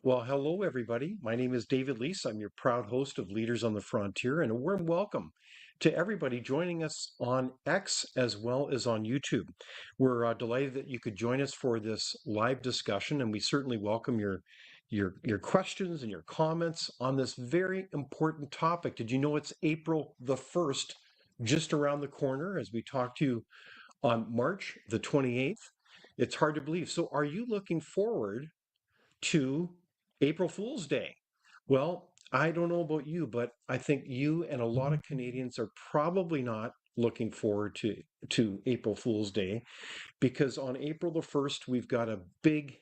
Well, hello, everybody. My name is David Leese. I'm your proud host of Leaders on the Frontier, and a warm welcome to everybody joining us on X as well as on YouTube. We're delighted that you could join us for this live discussion, and we certainly welcome your questions and your comments on this very important topic. Did you know it's April the 1st, just around the corner, as we talk to you on March the 28th? It's hard to believe. So, are you looking forward to April Fool's Day? Well, I don't know about you, but I think you and a lot of Canadians are probably not looking forward to April Fool's Day because on April the 1st, we've got a big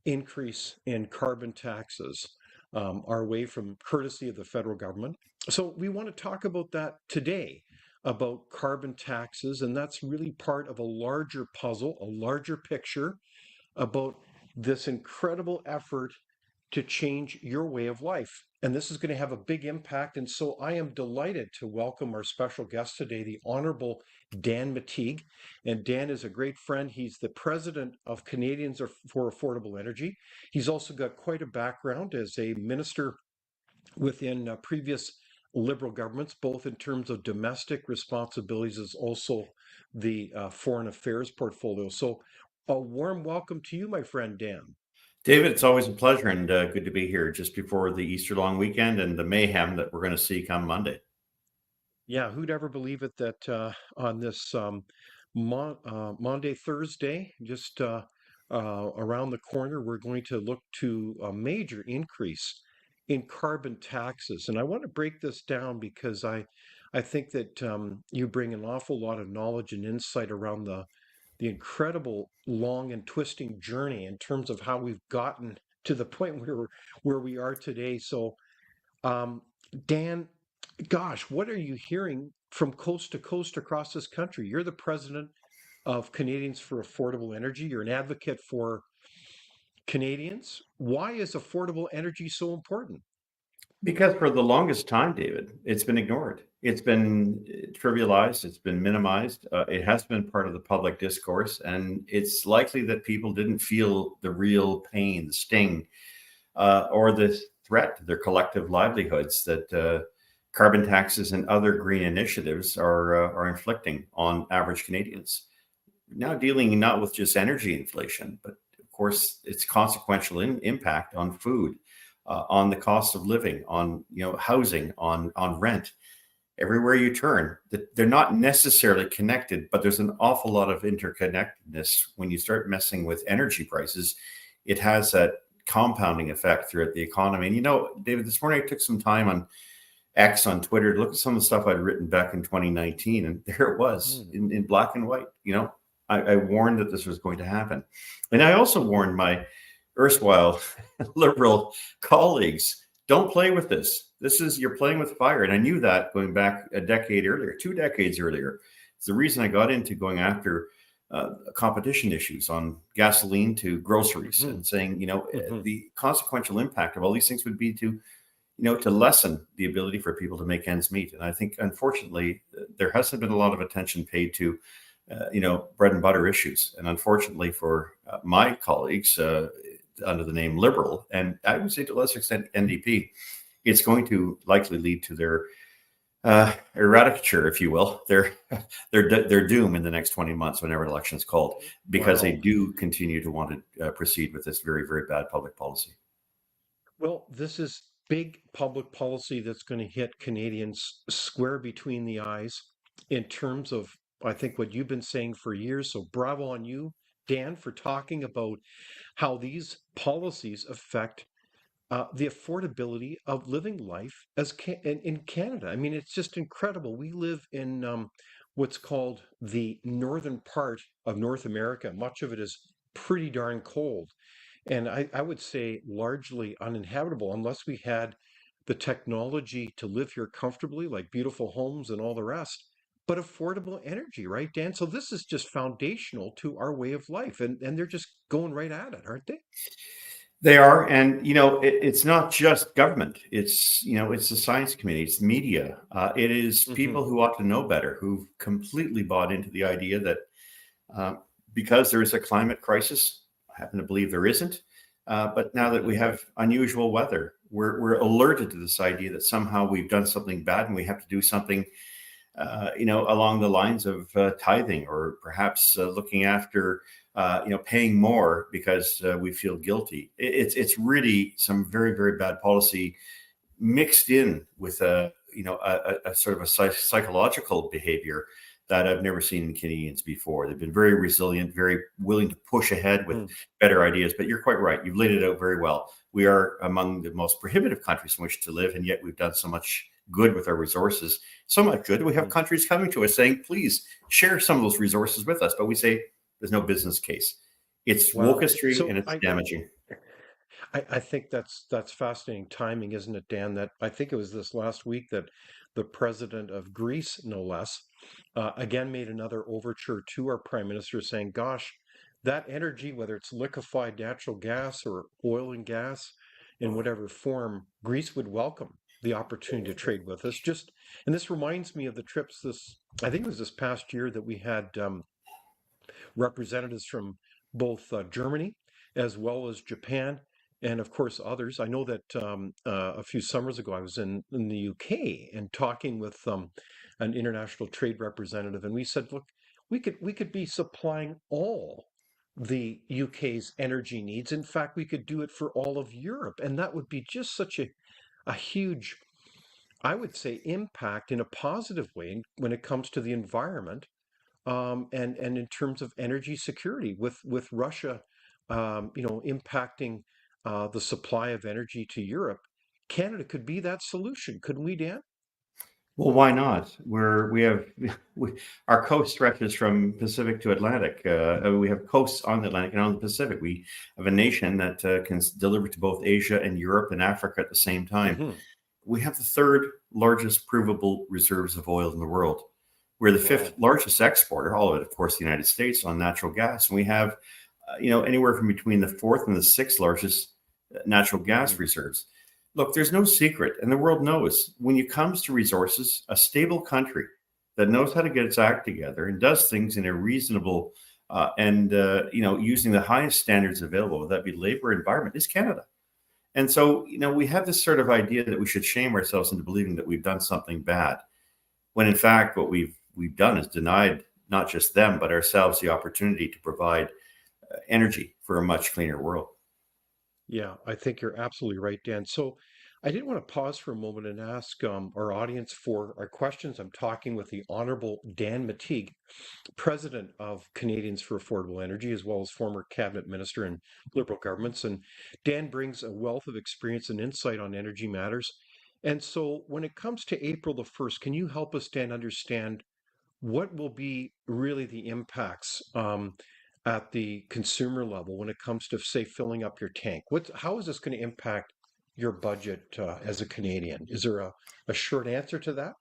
increase in carbon taxes our way from courtesy of the federal government. So we want to talk about that today, about carbon taxes, and that's really part of a larger puzzle, a larger picture about this incredible effort to change your way of life. And this is going to have a big impact. And so I am delighted to welcome our special guest today, the Honorable Dan McTeague. And Dan is a great friend. He's the president of Canadians for Affordable Energy. He's also got quite a background as a minister within previous Liberal governments, both in terms of domestic responsibilities as also the foreign affairs portfolio. So a warm welcome to you, my friend Dan. David, it's always a pleasure and good to be here just before the Easter long weekend and the mayhem that we're going to see come Monday. Yeah, who'd ever believe it that on this Monday, Thursday, just around the corner, we're going to look to a major increase in carbon taxes. And I want to break this down because I think that you bring an awful lot of knowledge and insight around the incredible long and twisting journey in terms of how we've gotten to the point where we are today. So, um, Dan, gosh, what are you hearing from coast to coast across this country? You're the president of Canadians for Affordable Energy. You're an advocate for Canadians. Why is affordable energy so important? Because for the longest time, David, it's been ignored. It's been trivialized. It's been minimized. It has been part of the public discourse. And it's likely that people didn't feel the real pain, the sting, or the threat to their collective livelihoods that carbon taxes and other green initiatives are inflicting on average Canadians. Now dealing not with just energy inflation, but of course its consequential impact on food, on the cost of living, on housing, on rent. Everywhere you turn, they're not necessarily connected, but there's an awful lot of interconnectedness. When you start messing with energy prices, it has that compounding effect throughout the economy. And David, this morning I took some time on X on Twitter to look at some of the stuff I'd written back in 2019, and there it was in black and white. I warned that this was going to happen. And I also warned my erstwhile liberal colleagues, don't play with this. You're playing with fire. And I knew that going back a decade earlier, 2 decades earlier. It's the reason I got into going after competition issues on gasoline to groceries and saying, the consequential impact of all these things would be to lessen the ability for people to make ends meet. And I think, unfortunately, there hasn't been a lot of attention paid to bread and butter issues. And unfortunately for my colleagues under the name Liberal, and I would say to a lesser extent NDP, it's going to likely lead to their eradicature, if you will, their doom in the next 20 months whenever an election is called, because they do continue to want to proceed with this very, very bad public policy. Well, this is big public policy that's going to hit Canadians square between the eyes in terms of, I think, what you've been saying for years. So bravo on you, Dan, for talking about how these policies affect the affordability of living life in Canada. I mean, it's just incredible. We live in what's called the northern part of North America. Much of it is pretty darn cold. And I would say largely uninhabitable unless we had the technology to live here comfortably, like beautiful homes and all the rest, but affordable energy, right, Dan? So this is just foundational to our way of life. And they're just going right at it, aren't they? They are, and it's not just government. It's the science community, it's media, it is Hmm. people who ought to know better, who've completely bought into the idea that because there is a climate crisis, I happen to believe there isn't, But now that we have unusual weather, we're alerted to this idea that somehow we've done something bad and we have to do something, along the lines of tithing, or perhaps looking after, paying more because we feel guilty. It's really some very, very bad policy mixed in with a sort of a psychological behavior that I've never seen in Canadians before. They've been very resilient, very willing to push ahead with better ideas. But you're quite right. You've laid it out very well. We are among the most prohibitive countries in which to live, and yet we've done so much good with our resources. So much good. We have countries coming to us saying, please share some of those resources with us. But we say there's no business case. It's wokeistry, and it's damaging. I think that's fascinating timing, isn't it, Dan? That I think it was this last week that the president of Greece, no less, again made another overture to our prime minister, saying, "Gosh, that energy, whether it's liquefied natural gas or oil and gas, in whatever form, Greece would welcome the opportunity to trade with us." And this reminds me of the trips I think it was this past year that we had representatives from both Germany as well as Japan, and of course others. I know that a few summers ago I was in the UK and talking with an international trade representative, and we said, look, we could be supplying all the UK's energy needs. In fact, we could do it for all of Europe, and that would be just such a huge, I would say, impact in a positive way when it comes to the environment, and in terms of energy security, with Russia, impacting the supply of energy to Europe. Canada could be that solution, couldn't we, Dan? Well, why not? Our coast stretches from Pacific to Atlantic. We have coasts on the Atlantic and on the Pacific. We have a nation that can deliver to both Asia and Europe and Africa at the same time. We have the third largest provable reserves of oil in the world. We're the fifth largest exporter, all of it, of course, the United States, on natural gas. And we have, anywhere from between the fourth and the sixth largest natural gas reserves. Look, there's no secret, and the world knows, when it comes to resources, a stable country that knows how to get its act together and does things in a reasonable and using the highest standards available, whether that be labor, environment, is Canada. And so, we have this sort of idea that we should shame ourselves into believing that we've done something bad, when in fact what we've done is denied not just them but ourselves the opportunity to provide energy for a much cleaner world. Yeah, I think you're absolutely right, Dan. So I did want to pause for a moment and ask our audience for our questions. I'm talking with the Honorable Dan McTeague, President of Canadians for Affordable Energy, as well as former cabinet minister in Liberal governments. And Dan brings a wealth of experience and insight on energy matters. And so when it comes to April the 1st, can you help us, Dan, understand what will be really the impacts at the consumer level when it comes to, say, filling up your tank? How is this going to impact your budget as a Canadian? Is there a short answer to that?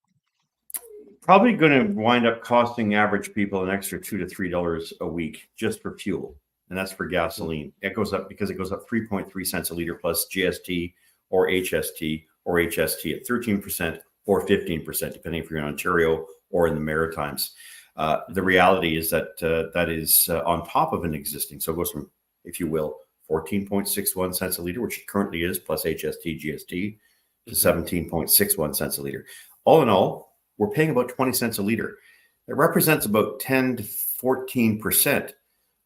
Probably going to wind up costing average people an extra $2 to $3 a week just for fuel, and that's for gasoline. It goes up because it goes up 3.3 cents a liter plus GST or HST at 13% or 15%, depending if you're in Ontario or in the Maritimes. The reality is that that is on top of an existing. So it goes from, if you will, 14.61 cents a liter, which it currently is, plus HST, GST, to 17.61 cents a liter. All in all, we're paying about 20 cents a liter. It represents about 10 to 14%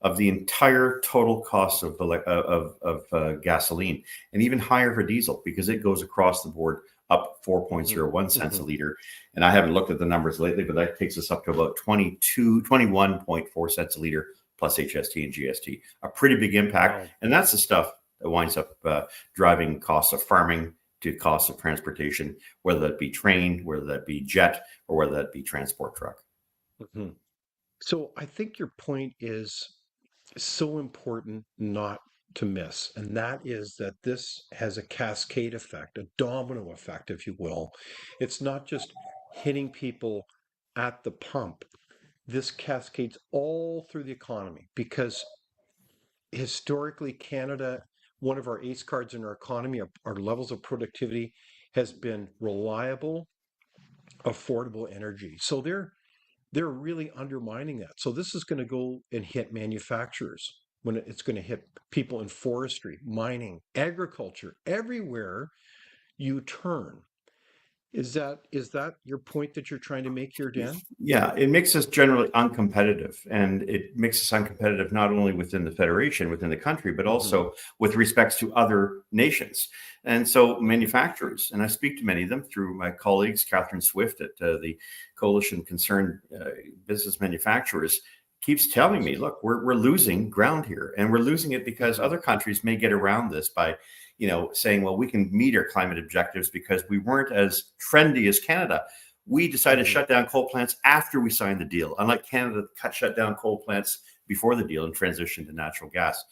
of the entire total cost of gasoline, and even higher for diesel, because it goes across the board up 4.01 cents a liter. And I haven't looked at the numbers lately, but that takes us up to about 21.4 cents a liter plus HST and GST. A pretty big impact. Wow. And that's the stuff that winds up driving costs of farming to costs of transportation, whether that be train, whether that be jet, or whether that be transport truck. So I think your point is so important not to miss, and that is that this has a cascade effect, a domino effect, if you will. It's not just hitting people at the pump. This cascades all through the economy, because historically Canada, one of our ace cards in our economy, our levels of productivity, has been reliable, affordable energy. So they're really undermining that. So this is going to go and hit manufacturers. when it's going to hit people in forestry, mining, agriculture, everywhere you turn. Is that your point that you're trying to make here, Dan? Yeah, it makes us generally uncompetitive, and it makes us uncompetitive not only within the federation, within the country, but Hmm. also with respects to other nations. And so, manufacturers, and I speak to many of them through my colleagues, Catherine Swift at the Coalition Concerned Business Manufacturers, keeps telling me, look, we're losing ground here, and we're losing it because Hmm. other countries may get around this by, saying, well, we can meet our climate objectives because we weren't as trendy as Canada. We decided to Hmm. shut down coal plants after we signed the deal, unlike Canada shut down coal plants before the deal and transitioned to natural gas.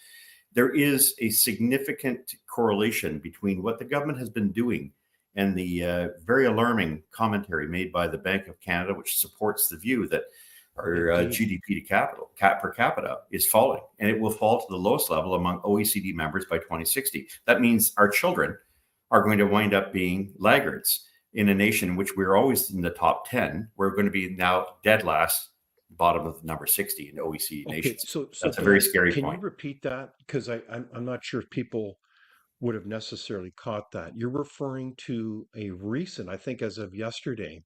There is a significant correlation between what the government has been doing and the very alarming commentary made by the Bank of Canada, which supports the view that our Indeed. GDP to capital per capita is falling, and it will fall to the lowest level among OECD members by 2060. That means our children are going to wind up being laggards in a nation in which we're always in the top 10. We're going to be now dead last, bottom of number 60 in OECD Okay, nations. so That's a very Dan, scary can you point. repeat that? Because I'm not sure if people would have necessarily caught that. You're referring to a recent, I think as of yesterday,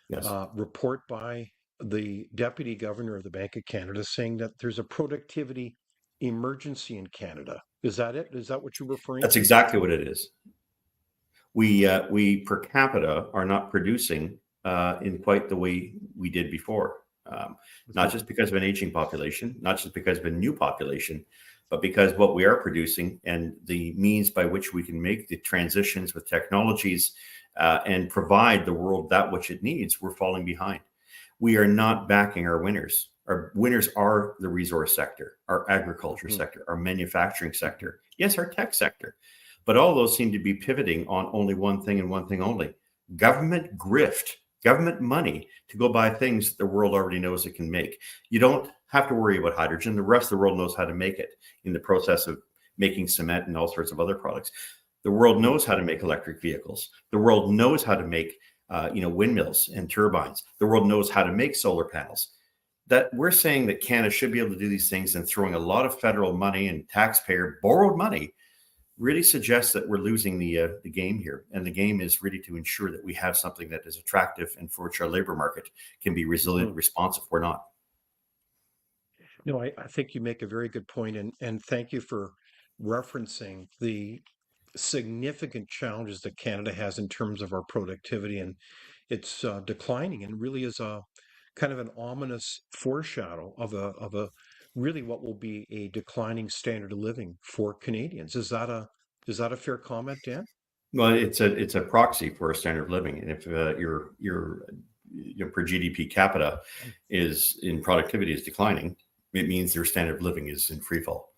Yes. report by the Deputy Governor of the Bank of Canada saying that there's a productivity emergency in Canada. Is that it? Is that what you're referring That's to? exactly what it is. We per capita are not producing in quite the way we did before. Not Mhm. just because of an aging population, not just because of a new population, but because what we are producing and the means by which we can make the transitions with technologies and provide the world that which it needs, we're falling behind. We are not backing our winners. Our winners are the resource sector, our agriculture Mhm. sector, our manufacturing Mhm. sector, yes, our tech sector. But all those seem to be pivoting on only one thing and one thing only: government grift, government money to go buy things that the world already knows it can make. You don't have to worry about hydrogen. The rest of the world knows how to make it in the process of making cement and all sorts of other products. The world Mhm. knows how to make electric vehicles. The world knows how to make windmills and turbines. The world knows how to make solar panels. That we're saying that Canada should be able to do these things, and throwing a lot of federal money and taxpayer borrowed money really suggests that we're losing the game here. And the game is really to ensure that we have something that is attractive and for which our labor market can be resilient, Mhm. responsive. We're not. No, I think you make a very good point, and thank you for referencing the significant challenges that Canada has in terms of our productivity, and it's declining, and really is a kind of an ominous foreshadow of a really what will be a declining standard of living for Canadians. Is that a fair comment, Dan? Well, it's a proxy for a standard of living, and if your per GDP capita is in productivity is declining, it means their standard of living is in free fall.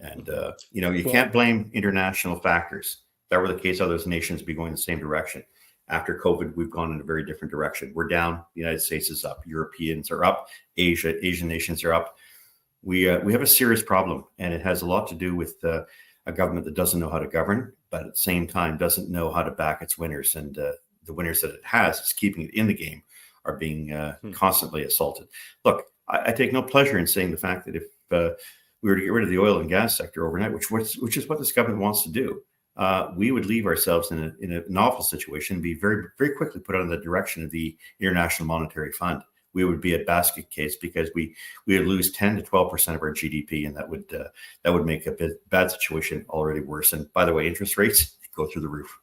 And Mhm. you Well, can't blame international factors. If that were the case, other nations would be going the same direction. After COVID, we've gone in a very different direction. We're down. The United States is up. Europeans are up. Asian nations are up. We have a serious problem, and it has a lot to do with a government that doesn't know how to govern, but at the same time doesn't know how to back its winners. And the winners that it has is keeping it in the game are being hmm, constantly assaulted. Look, I take no pleasure in saying the fact that if we were to get rid of the oil and gas sector overnight, which is what this government wants to do, we would leave ourselves in an awful situation and be very, very quickly put on the direction of the International Monetary Fund. We would be a basket case because we would lose 10 to 12% of our GDP, and that would make a bad situation already worse. And by the way, interest rates go through the roof.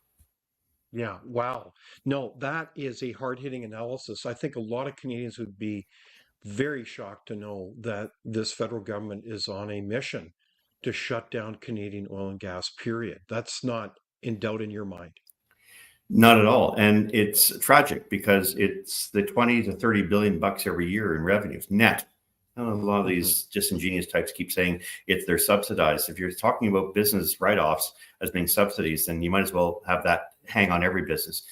yeah, wow. No, that is a hard-hitting analysis. I think a lot of Canadians would be very shocked to know that this federal government is on a mission to shut down Canadian oil and gas, period. That's not in doubt in your mind. Not at all. And it's tragic because it's the 20 to 30 billion bucks every year in revenues net. A lot of Hmm. these disingenuous types keep saying it's they're subsidized. If you're talking about business write-offs as being subsidies, then you might as well have that hang on every business.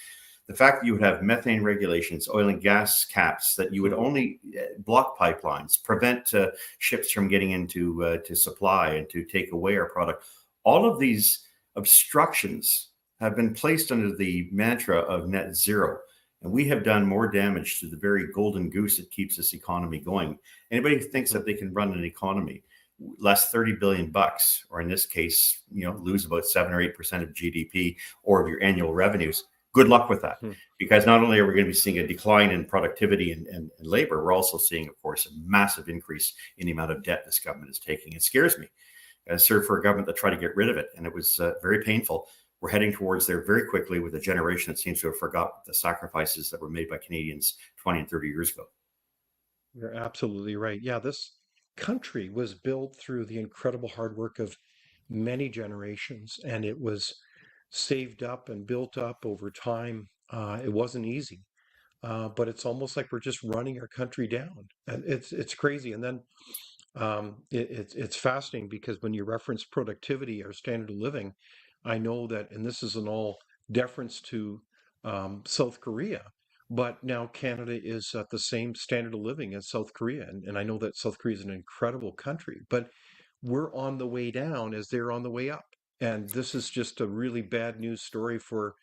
The fact that you would have methane regulations, oil and gas caps, that you would Hmm. only block pipelines, prevent ships from getting into to supply and to take away our product. All of these obstructions have been placed under the mantra of net zero. And we have done more damage to the very golden goose that keeps this economy going. Anybody who thinks Hmm. that they can run an economy less 30 billion bucks, or in this case, lose about 7 or 8% of GDP or of your annual revenues, good luck with that. Because not only are we going to be seeing a decline in productivity and labor, we're also seeing, of course, a massive increase in the amount of debt this government is taking. It scares me. I served for a government that tried to get rid of it, and it was very painful. We're heading towards there very quickly with a generation that seems to have forgotten the sacrifices that were made by Canadians 20 and 30 years ago. You're absolutely right. Yeah, this country was built through the incredible hard work of many generations, and it was saved up and built up over time. It wasn't easy, but it's almost like we're just running our country down. And it's crazy. And then it's fascinating because when you reference productivity or standard of living, I know that, and this is in all deference to South Korea, but now Canada is at the same standard of living as South Korea. And I know that South Korea is an incredible country, but we're on the way down as they're on the way up. And this is just a really bad news story for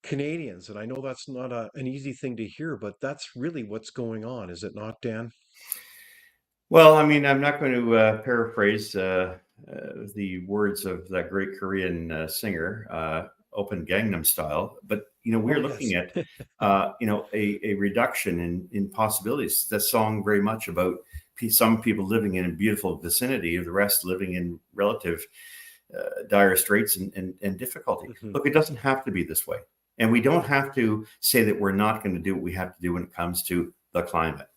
Canadians. And I know that's not an easy thing to hear, but that's really what's going on, is it not, Dan? Well, I mean, I'm not going to paraphrase the words of that great Korean singer, Open Gangnam Style, but we're looking at a reduction in possibilities. That song very much about some people living in a beautiful vicinity, of the rest living in relative dire straits and difficulty. Look, it doesn't have to be this way, and we don't have to say that we're not going to do what we have to do when it comes to the climate.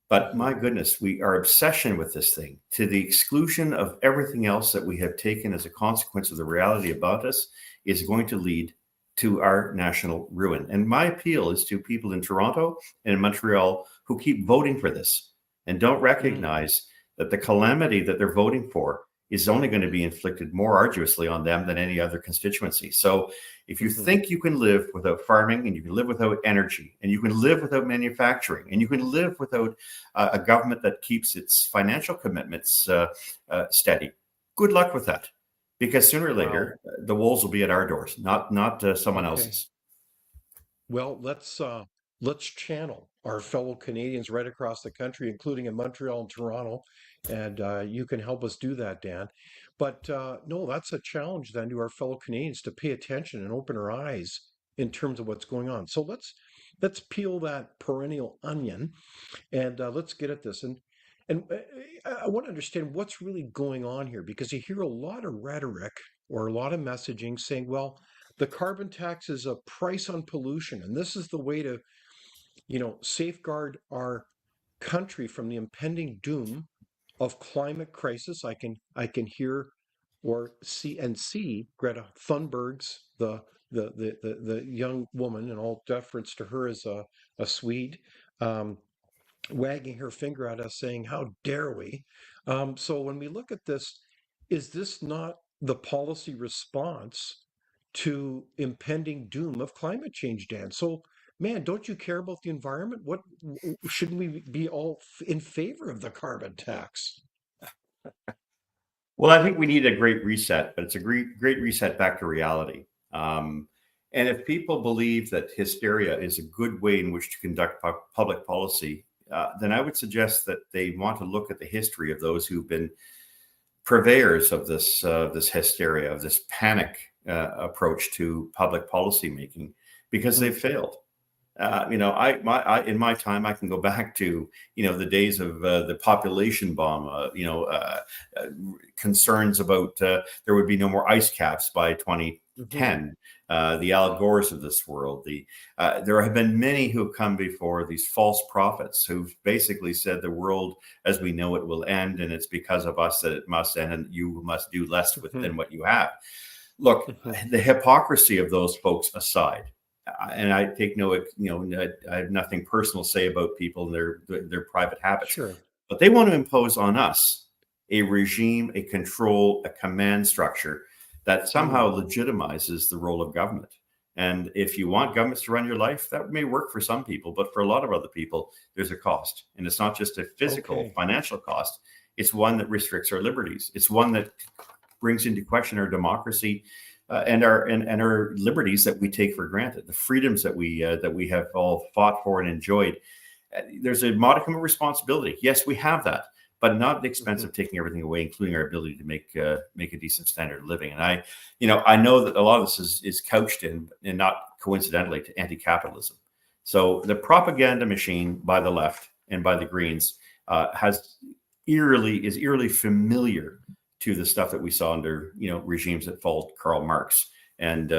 But my goodness, our obsession with this thing, to the exclusion of everything else that we have taken as a consequence of the reality about us, is going to lead to our national ruin. And my appeal is to people in Toronto and in Montreal who keep voting for this and don't recognize that the calamity that they're voting for is only going to be inflicted more arduously on them than any other constituency. So if you think you can live without farming, and you can live without energy, and you can live without manufacturing, and you can live without a government that keeps its financial commitments steady, good luck with that. Because sooner or later, the wolves will be at our doors, not someone else's. Well, let's channel our fellow Canadians right across the country, including in Montreal and Toronto, and you can help us do that, Dan. But no, that's a challenge then to our fellow Canadians to pay attention and open our eyes in terms of what's going on. So let's peel that perennial onion and let's get at this. And I want to understand what's really going on here, because you hear a lot of rhetoric or a lot of messaging saying, well, the carbon tax is a price on pollution, and this is the way to, safeguard our country from the impending doom of climate crisis. I can hear or see Greta Thunberg's the young woman, and all deference to her as a Swede, wagging her finger at us saying, how dare we? So when we look at this, is this not the policy response to impending doom of climate change, Dan? So, man, don't you care about the environment? What shouldn't we be all in favor of the carbon tax? Well, I think we need a great reset, but it's a great reset back to reality. And if people believe that hysteria is a good way in which to conduct public policy, then I would suggest that they want to look at the history of those who've been purveyors of this hysteria, of this panic approach to public policy making, because they've failed. In my time, I can go back to the days of the population bomb. Concerns about there would be no more ice caps by 2010. The Al Gores of this world. There have been many who have come before, these false prophets who've basically said the world as we know it will end, and it's because of us that it must end, and you must do less than what you have. Look, the hypocrisy of those folks aside, and I take I have nothing personal to say about people and their private habits. Sure. But they want to impose on us a regime, a control, a command structure that somehow legitimizes the role of government. And if you want governments to run your life, that may work for some people, but for a lot of other people, there's a cost. And it's not just a physical, financial cost. It's one that restricts our liberties. It's one that brings into question our democracy and our liberties that we take for granted, the freedoms that we have all fought for and enjoyed. There's a modicum of responsibility. Yes, we have that. but not at the expense of taking everything away, including our ability to make a decent standard of living. And I know that a lot of this is couched in, and not coincidentally, to anti-capitalism. So the propaganda machine by the left and by the Greens is eerily familiar to the stuff that we saw under regimes that followed Karl Marx. And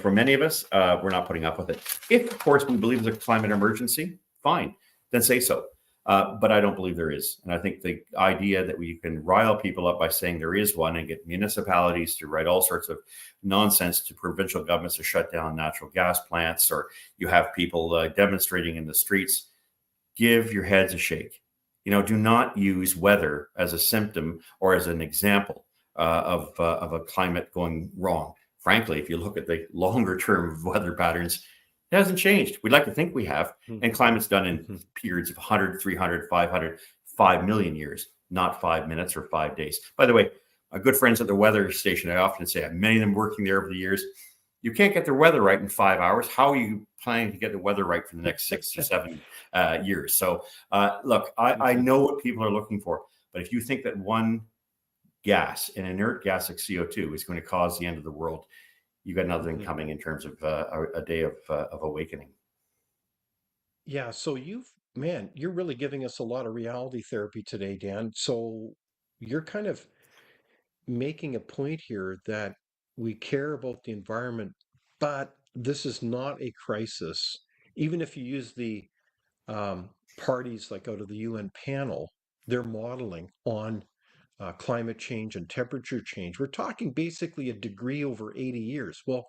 for many of us, we're not putting up with it. If, of course, we believe there's a climate emergency, fine, then say so. But I don't believe there is. And I think the idea that we can rile people up by saying there is one and get municipalities to write all sorts of nonsense to provincial governments to shut down natural gas plants, or you have people demonstrating in the streets, give your heads a shake. Do not use weather as a symptom or as an example of a climate going wrong. Frankly, if you look at the longer term weather patterns, it hasn't changed. We'd like to think we have. And climate's done in periods of 100, 300, 500, 5 million years, not 5 minutes or 5 days. By the way, my good friends at the weather station, I often say, I have many of them working there over the years. You can't get the weather right in 5 hours. How are you planning to get the weather right for the next 6 to 7 years? So look, I know what people are looking for. But if you think that one gas, an inert gas like CO2, is going to cause the end of the world, you got nothing coming in terms of a day of awakening. Yeah, so you're really giving us a lot of reality therapy today, Dan. So you're kind of making a point here that we care about the environment, but this is not a crisis. Even if you use the parties like out of the UN panel, they're modeling on climate change and temperature change. We're talking basically a degree over 80 years. Well,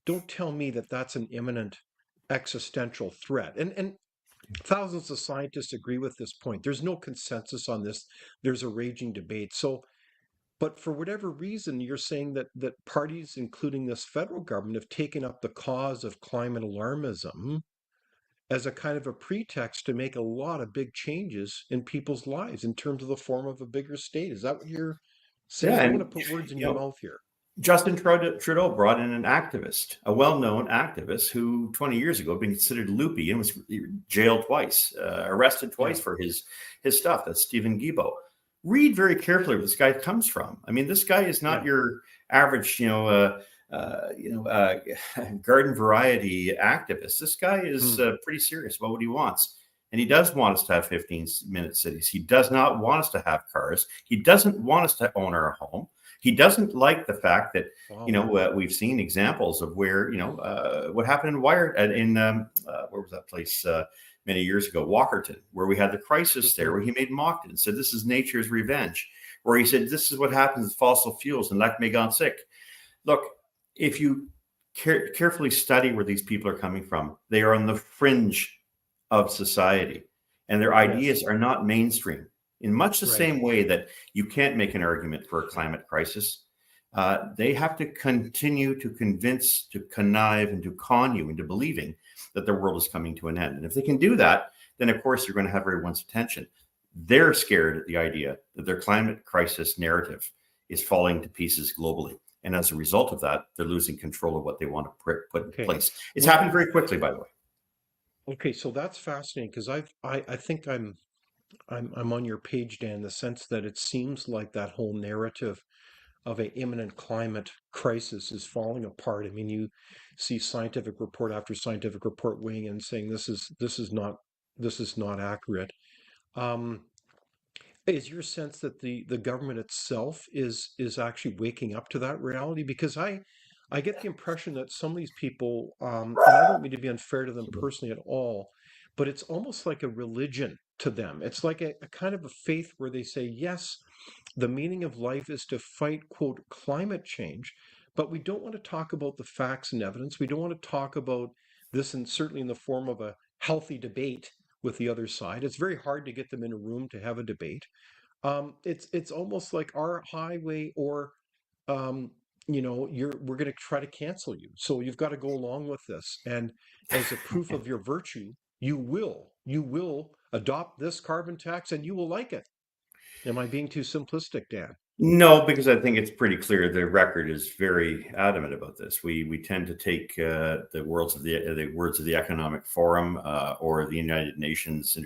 don't tell me that that's an imminent existential threat. And thousands of scientists agree with this point. There's no consensus on this. There's a raging debate. So, but for whatever reason, you're saying that parties, including this federal government, have taken up the cause of climate alarmism as a kind of a pretext to make a lot of big changes in people's lives in terms of the form of a bigger state. Is that what you're saying? Yeah, I don't and want to put words in your mouth here. Justin Trudeau brought in an activist, a well-known activist who 20 years ago had been considered loopy and was jailed twice, arrested twice for his stuff. That's Stephen Guilbeault. Read very carefully where this guy comes from. I mean, this guy is not your average, garden variety activist. This guy is pretty serious about what he wants. And he does want us to have 15-minute cities. He does not want us to have cars. He doesn't want us to own our home. He doesn't like the fact that, we've seen examples of where, what happened in where was that place many years ago, Walkerton, where we had the crisis there, where he made mocked it and said, this is nature's revenge, where he said, this is what happens with fossil fuels and Lac Mégantic. Look, if you carefully study where these people are coming from, they are on the fringe of society, and their ideas are not mainstream. In much the same way that you can't make an argument for a climate crisis, they have to continue to convince, to connive, and to con you into believing that the world is coming to an end. And if they can do that, then of course you're going to have everyone's attention. They're scared at the idea that their climate crisis narrative is falling to pieces globally. And as a result of that, they're losing control of what they want to put in place. It's happened very quickly, by the way. Okay, so that's fascinating because I think I'm on your page, Dan, in the sense that it seems like that whole narrative of an imminent climate crisis is falling apart. I mean, you see scientific report after scientific report weighing in saying this is not accurate. Is your sense that the government itself is actually waking up to that reality? Because I get the impression that some of these people, and I don't mean to be unfair to them personally at all, but it's almost like a religion to them. It's like a kind of a faith where they say, yes, the meaning of life is to fight, quote, climate change, but we don't want to talk about the facts and evidence. We don't want to talk about this, and certainly in the form of a healthy debate with the other side. It's very hard to get them in a room to have a debate. It's almost like our highway, or we're going to try to cancel you. So you've got to go along with this. And as a proof of your virtue, you will adopt this carbon tax and you will like it. Am I being too simplistic, Dan? No, because I think it's pretty clear the record is very adamant about this. We tend to take the words of the Economic Forum or the United Nations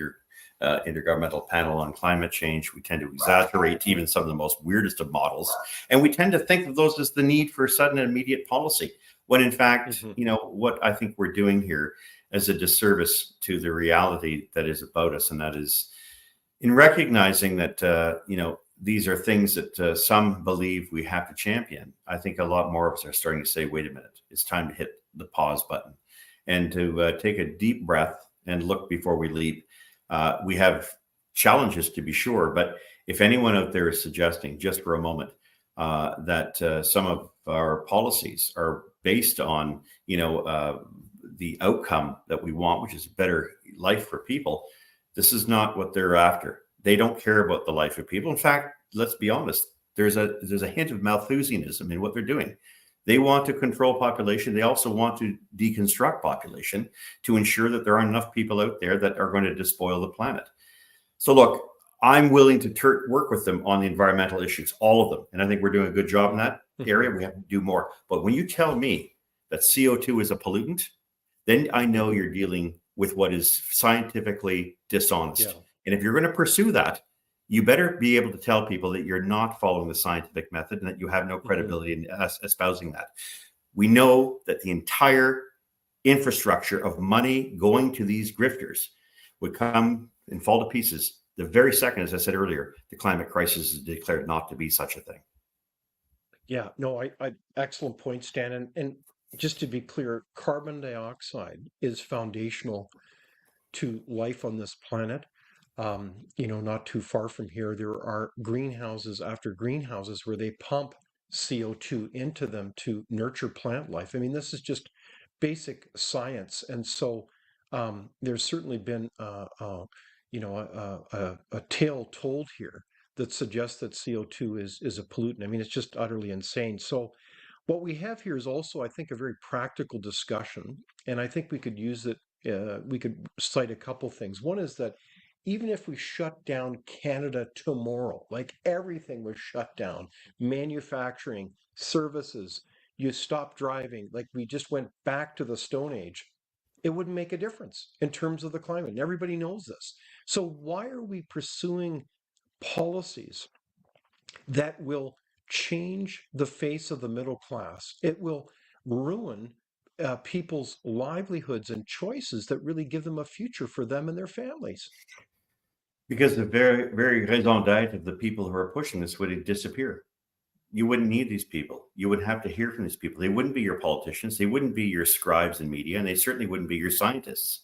Intergovernmental Panel on Climate Change. We tend to exaggerate even some of the most weirdest of models. And we tend to think of those as the need for sudden and immediate policy, when in fact, what I think we're doing here is a disservice to the reality that is about us. And that is in recognizing that, these are things that some believe we have to champion. I think a lot more of us are starting to say, wait a minute, it's time to hit the pause button and to take a deep breath and look before we leap. We have challenges, to be sure, but if anyone out there is suggesting just for a moment that some of our policies are based on, the outcome that we want, which is a better life for people, this is not what they're after. They don't care about the life of people. In fact, let's be honest, there's a hint of Malthusianism in what they're doing. They want to control population. They also want to deconstruct population to ensure that there aren't enough people out there that are going to despoil the planet. So look, I'm willing to work with them on the environmental issues, all of them. And I think we're doing a good job in that area. We have to do more. But when you tell me that CO2 is a pollutant, then I know you're dealing with what is scientifically dishonest. Yeah. And if you're going to pursue that, you better be able to tell people that you're not following the scientific method and that you have no credibility in espousing that. We know that the entire infrastructure of money going to these grifters would come and fall to pieces the very second, as I said earlier, the climate crisis is declared not to be such a thing. Yeah, no, I excellent point, Stan. And just to be clear, carbon dioxide is foundational to life on this planet. Not too far from here, there are greenhouses after greenhouses where they pump CO2 into them to nurture plant life. I mean, this is just basic science. And so there's certainly been, a tale told here that suggests that CO2 is a pollutant. I mean, it's just utterly insane. So what we have here is also, I think, a very practical discussion. And I think we could use it. We could cite a couple things. One is that even if we shut down Canada tomorrow, like everything was shut down, manufacturing, services, you stop driving, like we just went back to the Stone Age, it wouldn't make a difference in terms of the climate. And everybody knows this. So why are we pursuing policies that will change the face of the middle class? It will ruin people's livelihoods and choices that really give them a future for them and their families. Because the very, very raison d'etre of the people who are pushing this would disappear. You wouldn't need these people. You would have to hear from these people. They wouldn't be your politicians. They wouldn't be your scribes in media, and they certainly wouldn't be your scientists.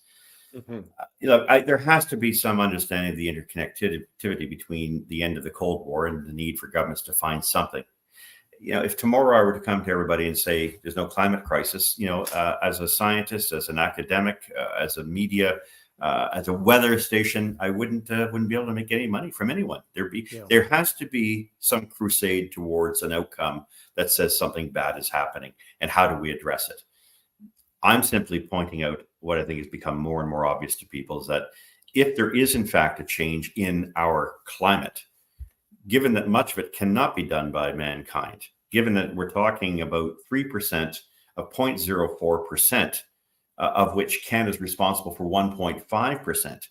There has to be some understanding of the interconnectivity between the end of the Cold War and the need for governments to find something. If tomorrow I were to come to everybody and say there's no climate crisis, as a scientist, as an academic, as a media, as a weather station, I wouldn't be able to make any money from anyone. There has to be some crusade towards an outcome that says something bad is happening, and how do we address it? I'm simply pointing out what I think has become more and more obvious to people is that if there is in fact a change in our climate, given that much of it cannot be done by mankind, given that we're talking about 3% of 0.04%, of which Canada is responsible for 1.5%.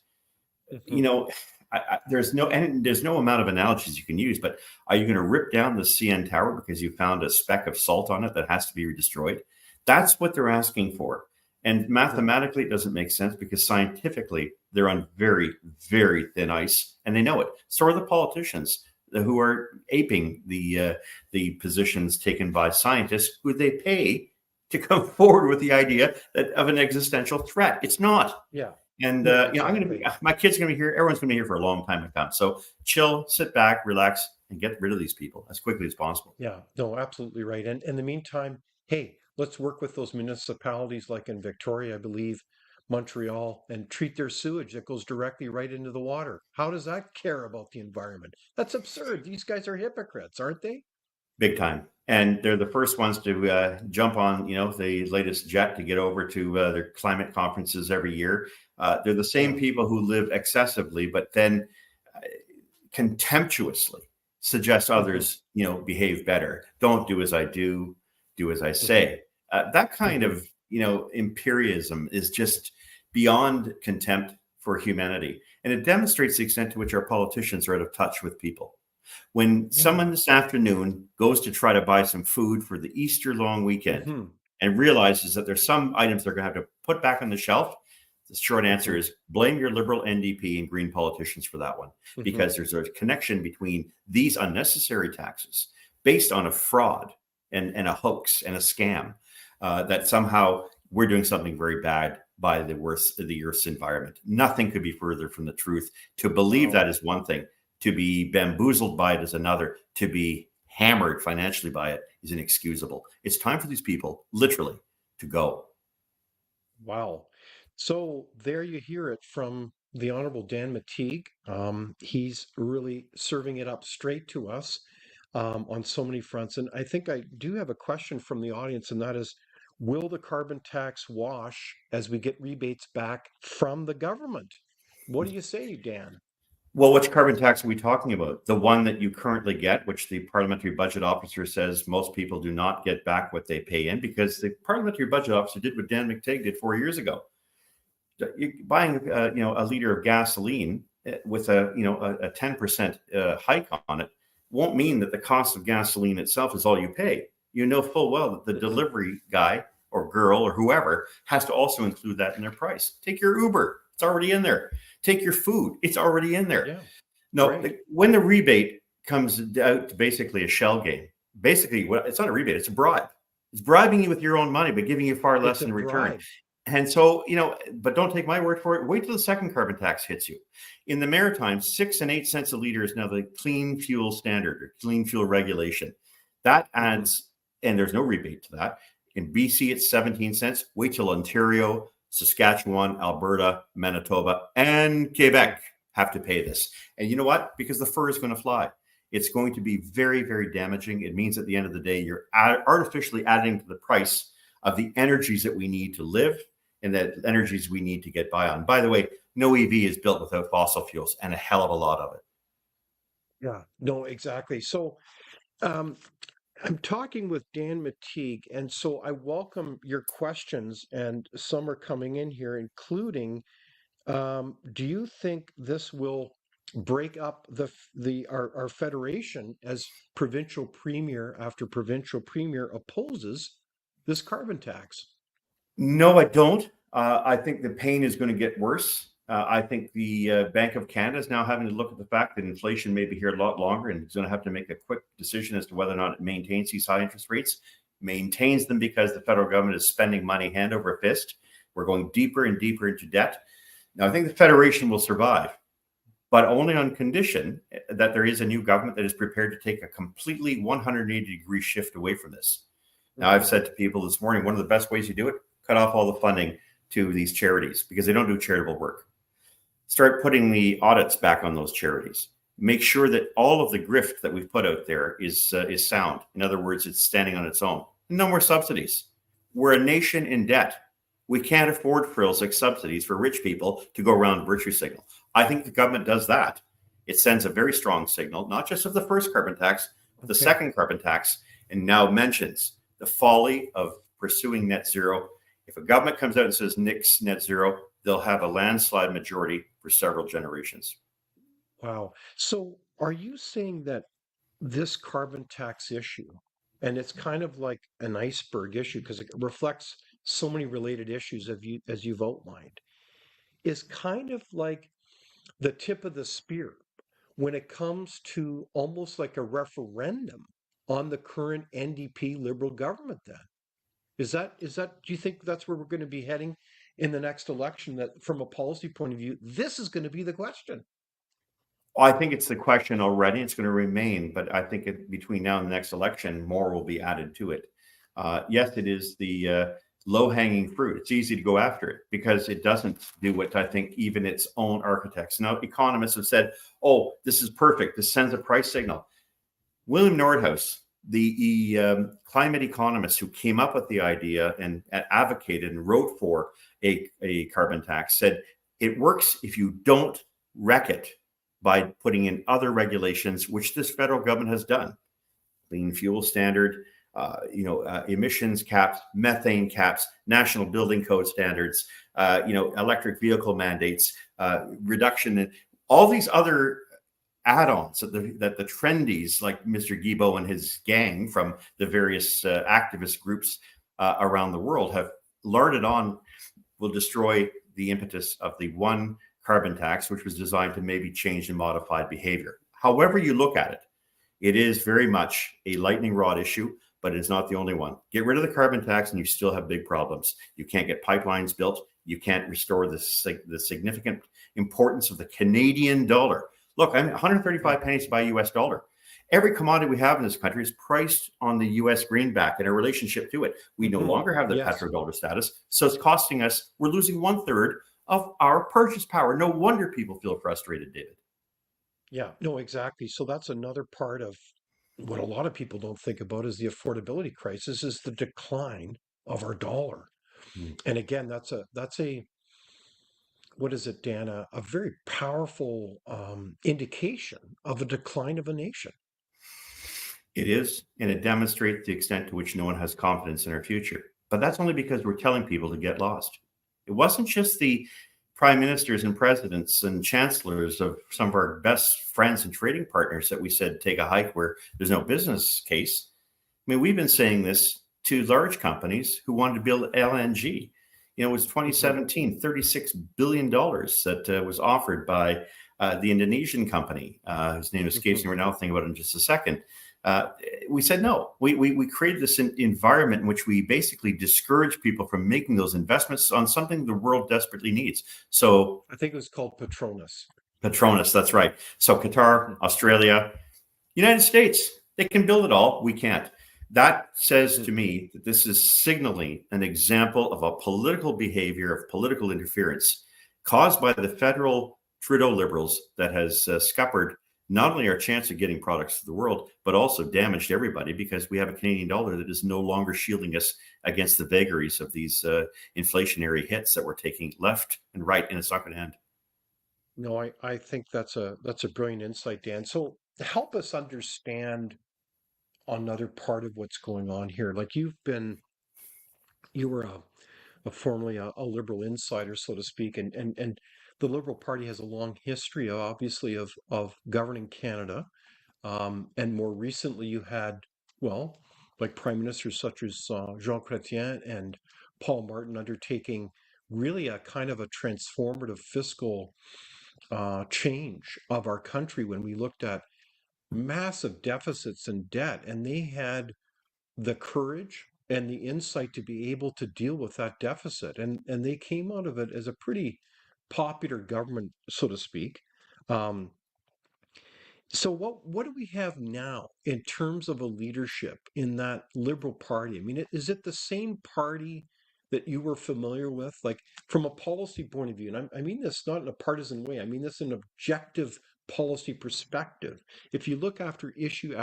There's no amount of analogies you can use, but are you going to rip down the CN Tower because you found a speck of salt on it that has to be destroyed? That's what they're asking for. And mathematically, it doesn't make sense because scientifically, they're on very, very thin ice, and they know it. So are the politicians who are aping the positions taken by scientists who they pay to come forward with the idea of an existential threat. It's not. Yeah. And my kids are going to be here. Everyone's going to be here for a long time to come. So chill, sit back, relax, and get rid of these people as quickly as possible. Yeah, no, absolutely right. And in the meantime, hey, let's work with those municipalities like in Victoria, I believe, Montreal, and treat their sewage that goes directly right into the water. How does that care about the environment? That's absurd. These guys are hypocrites, aren't they? Big time. And they're the first ones to jump on, the latest jet to get over to their climate conferences every year. They're the same people who live excessively, but then contemptuously suggest others, behave better. Don't do as I do, do as I say. That kind of, imperialism is just beyond contempt for humanity. And it demonstrates the extent to which our politicians are out of touch with people. When someone this afternoon goes to try to buy some food for the Easter long weekend and realizes that there's some items they're going to have to put back on the shelf, the short answer is blame your Liberal NDP and Green politicians for that one, because there's a connection between these unnecessary taxes based on a fraud and a hoax and a scam that somehow we're doing something very bad by the Earth's environment. Nothing could be further from the truth. To believe that is one thing. To be bamboozled by it is another. To be hammered financially by it is inexcusable. It's time for these people, literally, to go. Wow. So there you hear it from the Honorable Dan McTeague. He's really serving it up straight to us on so many fronts. And I think I do have a question from the audience, and that is, will the carbon tax wash as we get rebates back from the government? What do you say, Dan? Well, which carbon tax are we talking about? The one that you currently get, which the parliamentary budget officer says most people do not get back what they pay in, because the parliamentary budget officer did what Dan McTeague did 4 years ago. Buying, a liter of gasoline with a 10% hike on it won't mean that the cost of gasoline itself is all you pay. You know full well that the delivery guy or girl or whoever has to also include that in their price. Take your Uber. It's already in there. Take your food. It's already in there. Yeah. No, right. When the rebate comes out to basically a shell game, basically, it's not a rebate, it's a bribe. It's bribing you with your own money, but giving you far less in return. Bribe. And so, but don't take my word for it. Wait till the second carbon tax hits you. In the Maritimes, 6 and 8 cents a liter is now the clean fuel standard or clean fuel regulation. That adds, and there's no rebate to that. In BC, it's 17 cents. Wait till Ontario, Saskatchewan, Alberta, Manitoba, and Quebec have to pay this. And you know what? Because the fur is going to fly. It's going to be very, very damaging. It means at the end of the day, you're artificially adding to the price of the energies that we need to live and the energies we need to get by on. By the way, no EV is built without fossil fuels, and a hell of a lot of it. Yeah, no, exactly. So I'm talking with Dan McTeague, and so I welcome your questions, and some are coming in here, including, do you think this will break up our federation as provincial premier after provincial premier opposes this carbon tax? No, I don't. I think the pain is going to get worse. I think the Bank of Canada is now having to look at the fact that inflation may be here a lot longer, and it's going to have to make a quick decision as to whether or not it maintains these high interest rates, maintains them because the federal government is spending money hand over fist. We're going deeper and deeper into debt. Now, I think the Federation will survive, but only on condition that there is a new government that is prepared to take a completely 180-degree shift away from this. Now, I've said to people this morning, one of the best ways you do it, cut off all the funding to these charities because they don't do charitable work. Start putting the audits back on those charities. Make sure that all of the grift that we've put out there is sound. In other words, it's standing on its own. No more subsidies. We're a nation in debt. We can't afford frills like subsidies for rich people to go around virtue signal. I think the government does that. It sends a very strong signal, not just of the first carbon tax, but the second carbon tax, and now mentions the folly of pursuing net zero. If a government comes out and says nix net zero, they'll have a landslide majority for several generations. Wow. So are you saying that this carbon tax issue, and it's kind of like an iceberg issue because it reflects so many related issues as you've outlined, is kind of like the tip of the spear when it comes to almost like a referendum on the current NDP Liberal government then? Is that, do you think that's where we're going to be heading in the next election, that from a policy point of view, this is going to be the question? I think it's the question already. It's going to remain, but I think between now and the next election, more will be added to it. Yes, it is the low-hanging fruit. It's easy to go after it because it doesn't do what I think even its own architects. Now, economists have said, oh, this is perfect. This sends a price signal. William Nordhaus, the climate economist who came up with the idea and advocated and wrote for a carbon tax, said it works if you don't wreck it by putting in other regulations, which this federal government has done. Clean fuel standard, emissions caps, methane caps, national building code standards, electric vehicle mandates, reduction in all these other add-ons that the trendies like Mr. Guilbeault and his gang from the various activist groups around the world have larded on will destroy the impetus of the one carbon tax, which was designed to maybe change and modify behavior. However you look at it, it is very much a lightning rod issue, but it's not the only one. Get rid of the carbon tax and you still have big problems. You can't get pipelines built. You can't restore the significant importance of the Canadian dollar. Look, I'm 135 pennies to buy a US dollar. Every commodity we have in this country is priced on the US greenback and a relationship to it. We no longer have the petrodollar status. So it's costing us, we're losing 1/3 of our purchase power. No wonder people feel frustrated, David. Yeah, no, exactly. So that's another part of what a lot of people don't think about is the affordability crisis is the decline of our dollar. And again, that's a what is it, Dan? A very powerful indication of a decline of a nation. It is, and it demonstrates the extent to which no one has confidence in our future. But that's only because we're telling people to get lost. It wasn't just the prime ministers and presidents and chancellors of some of our best friends and trading partners that we said take a hike where there's no business case. I mean, we've been saying this to large companies who wanted to build LNG. It was 2017, $36 billion that was offered by the Indonesian company, whose name escapes me right now. I'll think about it in just a second. We said no. We created this environment in which we basically discourage people from making those investments on something the world desperately needs. So I think it was called Petronas. Petronas, that's right. So Qatar, Australia, United States, they can build it all. We can't. That says to me that this is signaling an example of a political behavior of political interference caused by the federal Trudeau Liberals that has scuppered not only our chance of getting products to the world, but also damaged everybody because we have a Canadian dollar that is no longer shielding us against the vagaries of these inflationary hits that we're taking left and right, and it's not going to end. No, I think that's a brilliant insight, Dan. So help us understand another part of what's going on here. Like you were formerly a liberal insider, so to speak, and the Liberal Party has a long history, obviously, of governing Canada. And more recently, you had, well, like prime ministers such as Jean Chrétien and Paul Martin undertaking really a kind of a transformative fiscal change of our country when we looked at massive deficits and debt, and they had the courage and the insight to be able to deal with that deficit, and they came out of it as a pretty popular government, so to speak. Um, so what do we have now in terms of a leadership in that Liberal Party? I mean, is it the same party that you were familiar with, like from a policy point of view? And I mean this not in a partisan way. I mean this in an objective policy perspective. If you look after issue,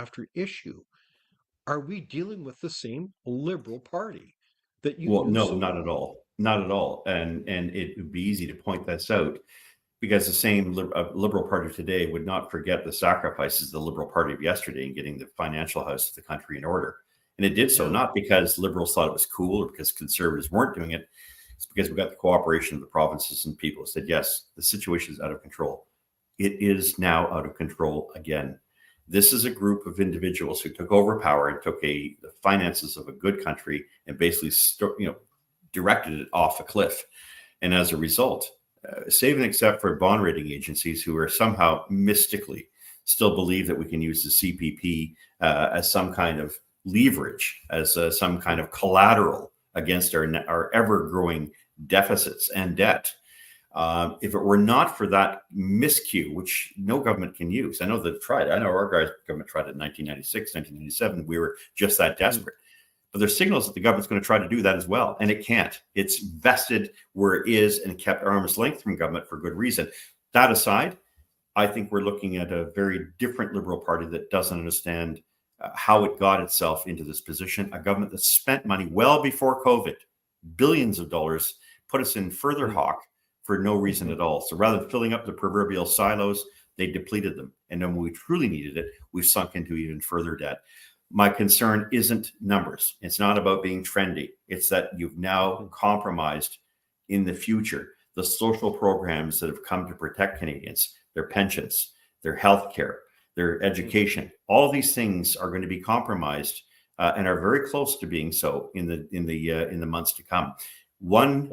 are we dealing with the same Liberal Party that you Well, knew no, so not well? at all. Not at all. And it would be easy to point this out because the same Liberal Party today would not forget the sacrifices of the Liberal Party of yesterday in getting the financial house of the country in order. And it did so Yeah. not because Liberals thought it was cool or because Conservatives weren't doing it. It's because we got the cooperation of the provinces and people who said, yes, the situation is out of control. It is now out of control again. This is a group of individuals who took over power and took the finances of a good country and basically directed it off a cliff. And as a result, save and except for bond rating agencies who are somehow mystically still believe that we can use the CPP as some kind of leverage, as some kind of collateral against our ever-growing deficits and debt. If it were not for that miscue, which no government can use, I know they've tried. I know our government tried it in 1996, 1997. We were just that desperate. But there's signals that the government's going to try to do that as well, and it can't. It's vested where it is and kept arm's length from government for good reason. That aside, I think we're looking at a very different Liberal Party that doesn't understand how it got itself into this position. A government that spent money well before COVID, billions of dollars, put us in further hawk for no reason at all. So rather than filling up the proverbial silos, they depleted them. And then when we truly needed it, we've sunk into even further debt. My concern isn't numbers. It's not about being trendy. It's that you've now compromised in the future the social programs that have come to protect Canadians, their pensions, their health care, their education. All these things are going to be compromised and are very close to being so in the months to come. One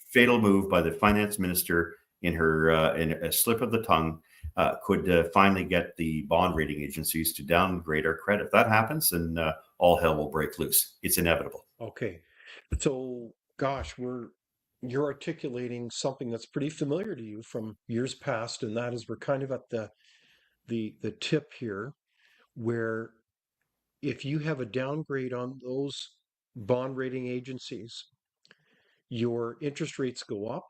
fatal move by the finance minister in a slip of the tongue could finally get the bond rating agencies to downgrade our credit. If that happens, then all hell will break loose. It's inevitable. Okay. So, gosh, you're articulating something that's pretty familiar to you from years past, and that is we're kind of at the tip here where if you have a downgrade on those bond rating agencies, your interest rates go up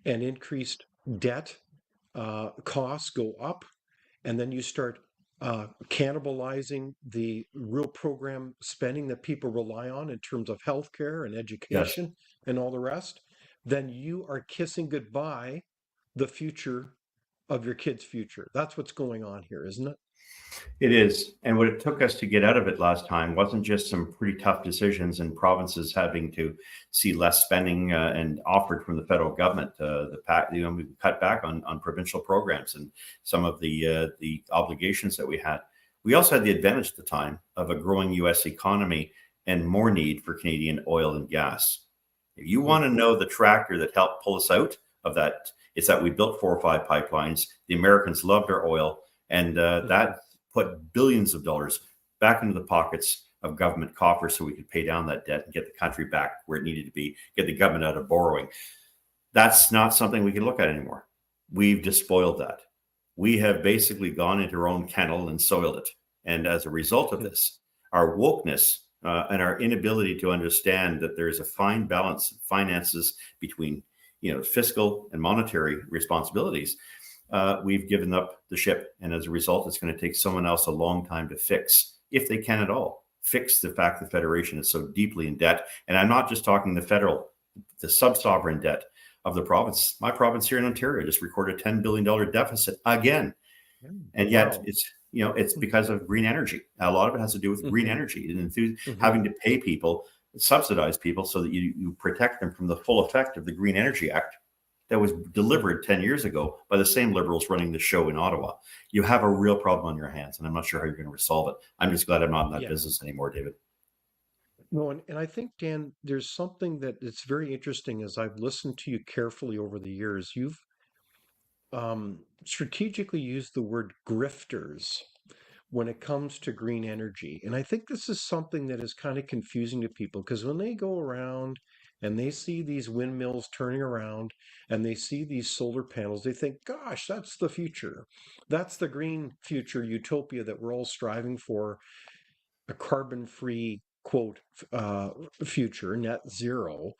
and increased debt costs go up, and then you start cannibalizing the real program spending that people rely on in terms of healthcare and Yes. education and all the rest, then you are kissing goodbye the future of your kids' future. That's what's going on here, isn't it? It is. And what it took us to get out of it last time wasn't just some pretty tough decisions and provinces having to see less spending and offered from the federal government. We cut back on provincial programs and some of the obligations that we had. We also had the advantage at the time of a growing U.S. economy and more need for Canadian oil and gas. If you want to know the tractor that helped pull us out of that, it's that we built 4 or 5 pipelines. The Americans loved our oil, and that put billions of dollars back into the pockets of government coffers so we could pay down that debt and get the country back where it needed to be, get the government out of borrowing. That's not something we can look at anymore. We've despoiled that. We have basically gone into our own kennel and soiled it. And as a result of this, our wokeness and our inability to understand that there's a fine balance of finances between fiscal and monetary responsibilities, we've given up the ship. And as a result, it's going to take someone else a long time to fix, if they can at all, fix the fact the Federation is so deeply in debt. And I'm not just talking the sub-sovereign debt of the province. My province here in Ontario just recorded a $10 billion deficit again. And yet it's because of green energy. A lot of it has to do with green energy and having to pay people, subsidize people so that you protect them from the full effect of the Green Energy Act that was delivered 10 years ago by the same Liberals running the show in Ottawa. You have a real problem on your hands, and I'm not sure how you're going to resolve it. I'm just glad I'm not in that business anymore, David. No, and I think, Dan, there's something that it's very interesting as I've listened to you carefully over the years. You've strategically used the word grifters when it comes to green energy. And I think this is something that is kind of confusing to people because when they go around and they see these windmills turning around and they see these solar panels, they think, gosh, that's the future. That's the green future utopia that we're all striving for, a carbon-free, quote, future, net zero.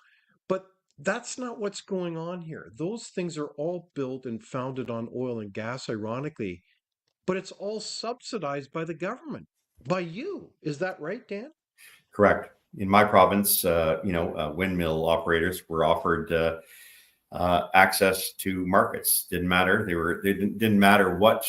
But that's not what's going on here. Those things are all built and founded on oil and gas, ironically, but it's all subsidized by the government, by you. Is that right, Dan? Correct. In my province, windmill operators were offered access to markets. Didn't matter. They didn't matter what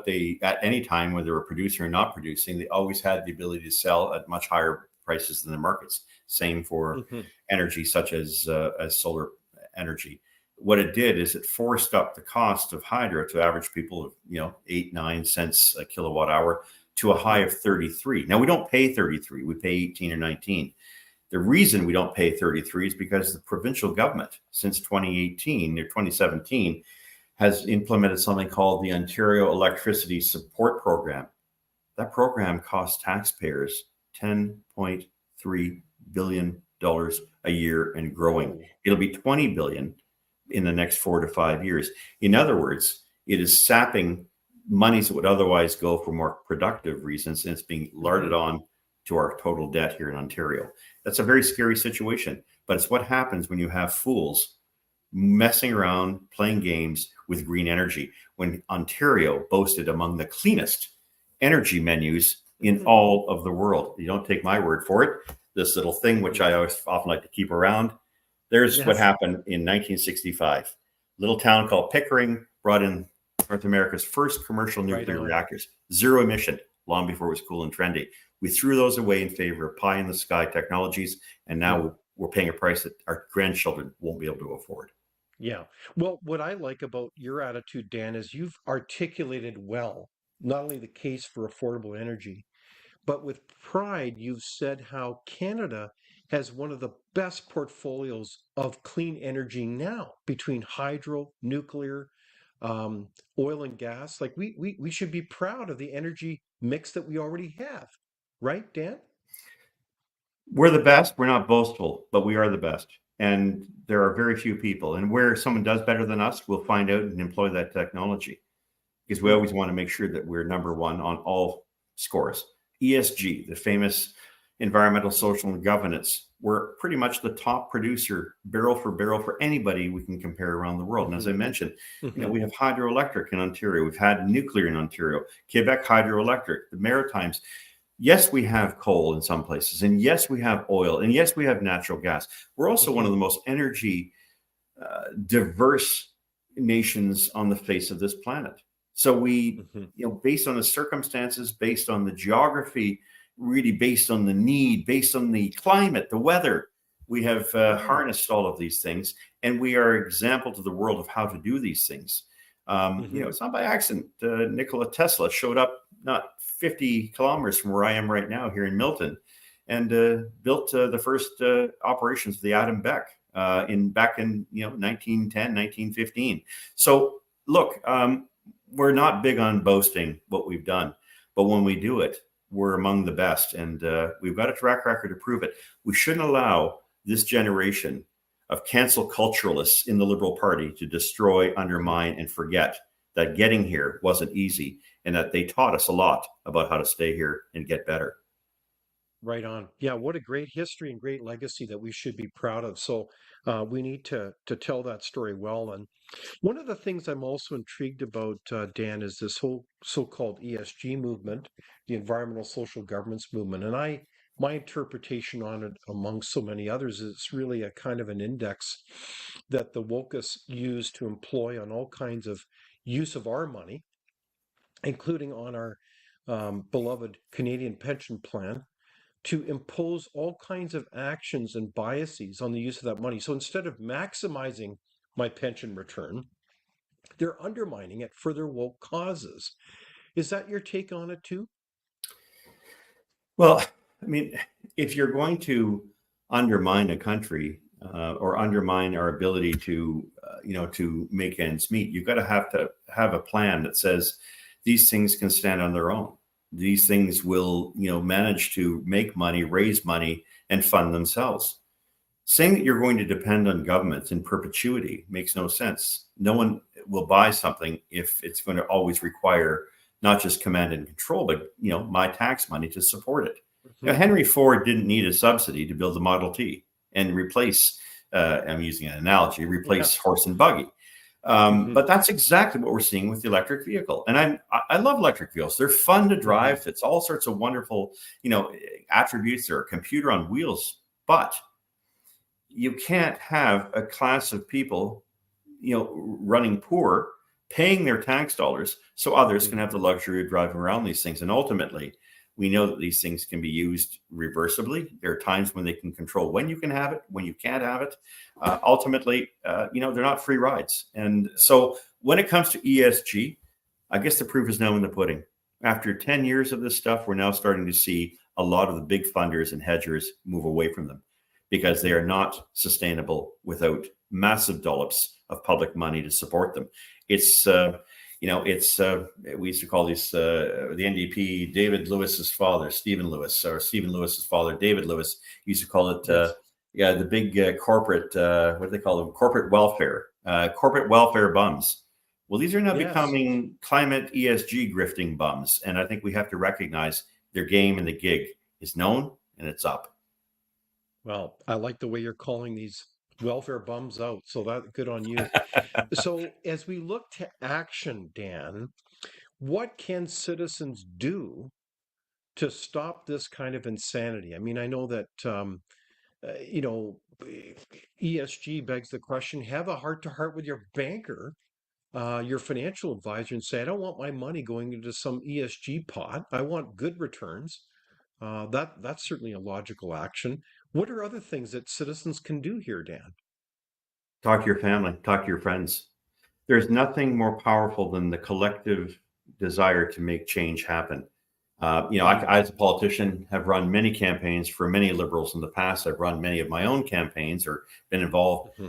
they at any time, whether they were producing or not producing. They always had the ability to sell at much higher prices than the markets. Same for energy such as solar energy. What it did is it forced up the cost of hydro to average people of 8-9 cents a kilowatt hour to a high of 33. Now we don't pay 33; we pay 18 or 19. The reason we don't pay 33 is because the provincial government, since 2018 or 2017, has implemented something called the Ontario Electricity Support Program. That program costs taxpayers $10.3 billion a year and growing. It'll be $20 billion in the next 4 to 5 years. In other words, it is sapping monies that would otherwise go for more productive reasons, and it's being larded on to our total debt here in Ontario. That's a very scary situation, but it's what happens when you have fools messing around, playing games with green energy, when Ontario boasted among the cleanest energy menus in all of the world. You don't take my word for it. This little thing, which I always often like to keep around, there's what happened in 1965. Little town called Pickering brought in North America's first commercial nuclear reactors, zero emission, long before it was cool and trendy. We threw those away in favor of pie in the sky technologies, and Mm. now we're paying a price that our grandchildren won't be able to afford. Yeah. Well, what I like about your attitude, Dan, is you've articulated well not only the case for affordable energy, but with pride, you've said how Canada has one of the best portfolios of clean energy now between hydro, nuclear, um, oil and gas. Like we should be proud of the energy mix that we already have, right, Dan? We're the best. We're not boastful, but we are the best. And there are very few people. And where someone does better than us, we'll find out and employ that technology, because we Hmm. always want to make sure that we're number one on all scores. ESG, the famous environmental, social, and governance, we're pretty much the top producer, barrel for anybody we can compare around the world. And as Hmm. I mentioned, Hmm. we have hydroelectric in Ontario. We've had nuclear in Ontario, Quebec hydroelectric, the Maritimes. Yes, we have coal in some places, and yes, we have oil, and yes, we have natural gas. We're also one Hmm. of the most energy diverse nations on the face of this planet. So we, Hmm. based on the circumstances, based on the geography, really based on the need, based on the climate, the weather, we have Wow. harnessed all of these things, and we are example to the world of how to do these things. Hmm. It's not by accident. Nikola Tesla showed up not 50 kilometers from where I am right now here in Milton, and built the first operations of the Adam Beck in back in 1910, 1915. So look, we're not big on boasting what we've done, but when we do it, we're among the best, and we've got a track record to prove it. We shouldn't allow this generation of cancel culturalists in the Liberal Party to destroy, Hmm. undermine, and forget that getting here wasn't easy, and that they taught us a lot about how to stay here and get better. Right on. Yeah, what a great history and great legacy that we should be proud of. So we need to tell that story well. And one of the things I'm also intrigued about, Dan, is this whole so-called ESG movement, the environmental social governance movement. And my interpretation on it, among so many others, is it's really a kind of an index that the wokus use to employ on all kinds of use of our money, including on our beloved Canadian pension plan, to impose all kinds of actions and biases on the use of that money. So instead of maximizing my pension return, they're undermining it for their woke causes. Is that your take on it too? Well, I mean, if you're going to undermine a country or undermine our ability to make ends meet, you've got to have a plan that says these things can stand on their own. These things will, manage to make money, raise money, and fund themselves. Saying that you're going to depend on government in perpetuity makes no sense. No one will buy something if it's going to always require not just command and control, but my tax money to support it. Hmm. Henry Ford didn't need a subsidy to build the Model T and replace. I'm using an analogy, Yeah. replace horse and buggy. Hmm. But that's exactly what we're seeing with the electric vehicle. And I love electric vehicles. They're fun to Hmm. drive. It's all sorts of wonderful, attributes. They're a computer on wheels, but you can't have a class of people, running poor, paying their tax dollars so others can Hmm. have the luxury of driving around these things. And ultimately, we know that these things can be used reversibly. There are times when they can control when you can have it, when you can't have it. Ultimately, they're not free rides. And so when it comes to ESG, I guess the proof is now in the pudding. After 10 years of this stuff, we're now starting to see a lot of the big funders and hedgers move away from them because they Hmm. are not sustainable without massive dollops of public money to support them. It's we used to call these the NDP David Lewis's father, Stephen Lewis, or Stephen Lewis's father, David Lewis used to call it Yes. the big corporate what do they call them, corporate welfare bums. Well, these are now Yes. becoming climate ESG grifting bums, and I think we have to recognize their game and the gig is known and it's up. Well, I like the way you're calling these welfare bums out. So that good on you. So as we look to action, Dan, what can citizens do to stop this kind of insanity? I mean, I know that you know, ESG begs the question, have a heart to heart with your banker, your financial advisor, and say, I don't want my money going into some ESG pot. I want good returns. That's certainly a logical action. What are other things that citizens can do here, Dan? Talk to your family, talk to your friends. There's nothing more powerful than the collective desire to make change happen. I, as a politician, have run many campaigns for many liberals in the past. I've run many of my own campaigns or been involved. Hmm.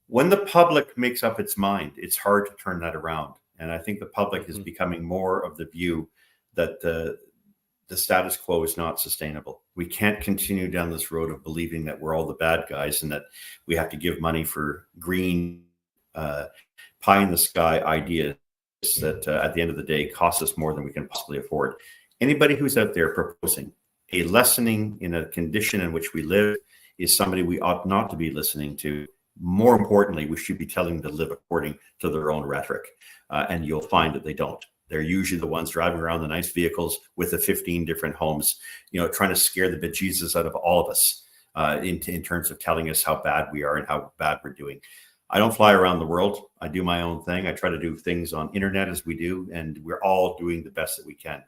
When the public makes up its mind, it's hard to turn that around. And I think the public is Hmm. becoming more of the view that the status quo is not sustainable. We can't continue down this road of believing that we're all the bad guys and that we have to give money for green, pie in the sky ideas that at the end of the day cost us more than we can possibly afford. Anybody who's out there proposing a lessening in a condition in which we live is somebody we ought not to be listening to. More importantly, we should be telling them to live according to their own rhetoric. And you'll find that they don't. They're usually the ones driving around the nice vehicles with the 15 different homes, trying to scare the bejesus out of all of us in terms of telling us how bad we are and how bad we're doing. I don't fly around the world. I do my own thing. I try to do things on internet as we do, and we're all doing the best that we can.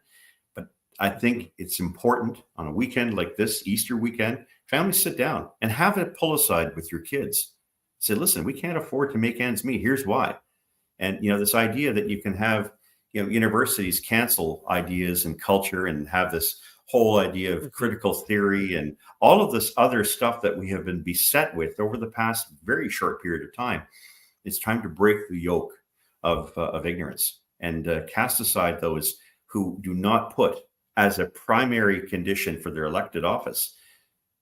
But I think it's important on a weekend like this, Easter weekend, families sit down and have a pull aside with your kids. Say, listen, we can't afford to make ends meet. Here's why. And, this idea that you can have, universities cancel ideas and culture and have this whole idea of critical theory and all of this other stuff that we have been beset with over the past very short period of time. It's time to break the yoke of ignorance and cast aside those who do not put as a primary condition for their elected office